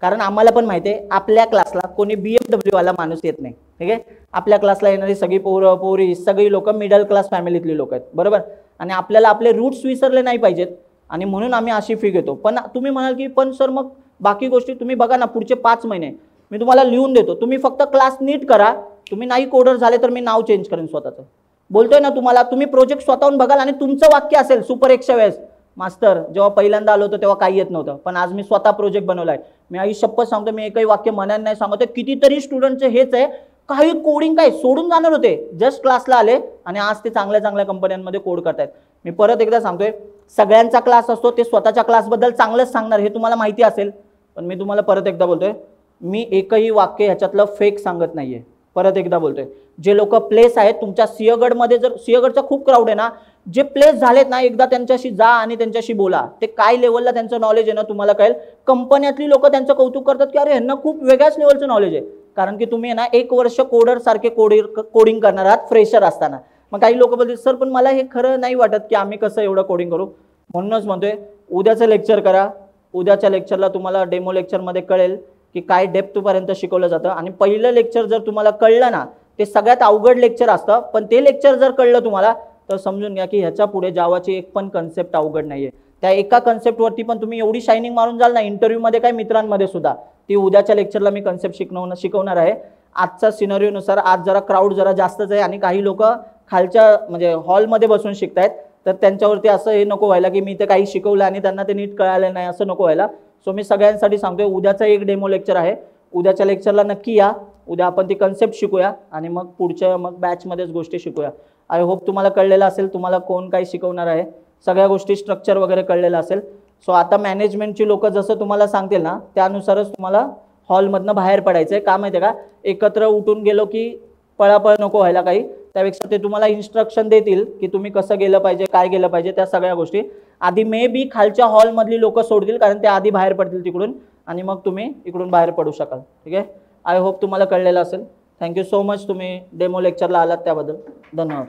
कारण आम्हाला पण माहिती आहे आपल्या क्लासला कोणी BMW वाला माणूस येत नाही, ठीक आहे. आपल्या क्लासला येणारी सगळी पोरं पोरी सगळी लोक मिडल क्लास फॅमिलीतली लोक आहेत, बरोबर. आणि आपल्याला आपले रूट्स विसरले नाही पाहिजेत, आणि म्हणून आम्ही अशी फी घेतो. पण तुम्ही म्हणाल की पण सर मग बाकी गोष्टी तुम्ही बघा ना, पुढचे 5 महिने मी तुम्हाला लिहून देतो, तुम्ही फक्त क्लास नीट करा. तुम्ही नाही कोडर झाले तर मी नाव चेंज करेन स्वतःचं, बोलतोय ना तुम्हाला. तुम्ही प्रोजेक्ट स्वतःहून बघाल आणि तुमचं वाक्य असेल सुपर 120, मास्तर जेव्हा पहिल्यांदा आलो होतो तेव्हा काही येत नव्हतं, पण आज मी स्वतः प्रोजेक्ट बनवलाय. मी आई शपथ सांगतो, मी एकही वाक्य मनाने नाही सांगतो. कितीतरी स्टुडंटचे हेच आहे, काही कोडिंग काय सोडून जाणार होते, जस्ट क्लासला आले आणि आज ते चांगल्या चांगल्या कंपन्यांमध्ये कोड करतायत. मी परत एकदा सांगतोय, सगळ्यांचा क्लास असतो, ते स्वतःच्या क्लासबद्दल चांगलंच सांगणार हे तुम्हाला माहिती असेल. पण मी तुम्हाला परत एकदा बोलतोय, मी एकही वाक्य ह्याच्यातलं फेक सांगत नाहीये. परत एकदा बोलतोय, जे लोक प्लेस आहेत तुमच्या सिंहगडमध्ये, जर सिंहगडचा खूप क्राऊड आहे ना, जे प्लेस झालेत ना, एकदा त्यांच्याशी जा आणि त्यांच्याशी बोला. ते काय लेवलला त्यांचं नॉलेज आहे ना तुम्हाला कळेल. कंपन्यातली लोक त्यांचं कौतुक करतात की अरे ह्यांना खूप वेगळ्याच लेवलचं नॉलेज आहे. कारण की तुम्ही ना 1 वर्ष कोडर सारखे कोडिंग करणार आहात फ्रेशर असताना. मग काही लोक बोलतील सर पण मला हे खरं नाही वाटत की आम्ही कसं एवढं कोडिंग करू. म्हणूनच म्हणतोय उद्याचं लेक्चर करा. उद्याच्या लेक्चरला तुम्हाला डेमो लेक्चरमध्ये कळेल की काय डेप्थपर्यंत शिकवलं जातं. आणि पहिलं लेक्चर जर तुम्हाला कळलं ना, ते सगळ्यात अवघड लेक्चर असतं, पण ते लेक्चर जर कळलं तुम्हाला तर समजून घ्या की ह्याच्या पुढे जावाची एक पण कन्सेप्ट अवघड नाहीये. त्या एका कन्सेप्टवरती पण तुम्ही एवढी शायनिंग मारून जाल ना इंटरव्ह्यूमध्ये काय मित्रांमध्ये सुद्धा, ती उद्याच्या लेक्चरला मी कन्सेप्ट शिकवणार आहे. आजच्या सिनरिओनुसार आज जरा क्राऊड जरा जास्तच आहे आणि काही लोक खालच्या म्हणजे हॉलमध्ये बसून शिकतायत, तर त्यांच्यावरती असं हे नको व्हायला की मी ते काही शिकवलं आणि त्यांना ते नीट कळालं नाही, असं नको व्हायला. सो मी सगळ्यांसाठी सांगतोय, उद्याचा एक डेमो लेक्चर आहे, उद्याच्या लेक्चरला नक्की या. उद्या आपण ती कन्सेप्ट शिकूया आणि मग पुढच्या बॅचमध्येच गोष्टी शिकूया. आय होप तुम्हाला कळलेलं असेल, तुम्हाला कोण काय शिकवणार आहे, सगळ्या गोष्टी स्ट्रक्चर वगैरे कळलेलं असेल. सो आता मॅनेजमेंटची लोक जसं तुम्हाला सांगतील ना त्यानुसारच तुम्हाला हॉलमधनं बाहेर पडायचं आहे. का माहिती आहे का, एकत्र उठून गेलो की पळापळ नको व्हायला काही, त्यापेक्षा ते तुम्हाला इन्स्ट्रक्शन देतील की तुम्ही कसं गेलं पाहिजे, काय गेलं पाहिजे, त्या सगळ्या गोष्टी आधी मे बी खालच्या हॉलमधली लोक सोडतील, कारण ते आधी बाहेर पडतील तिकडून आणि मग तुम्ही इकडून बाहेर पडू शकाल. ठीक आहे, आय होप तुम्हाला कळलेलं असेल. थँक्यू सो मच, तुम्ही डेमो लेक्चरला आलात त्याबद्दल धन्यवाद.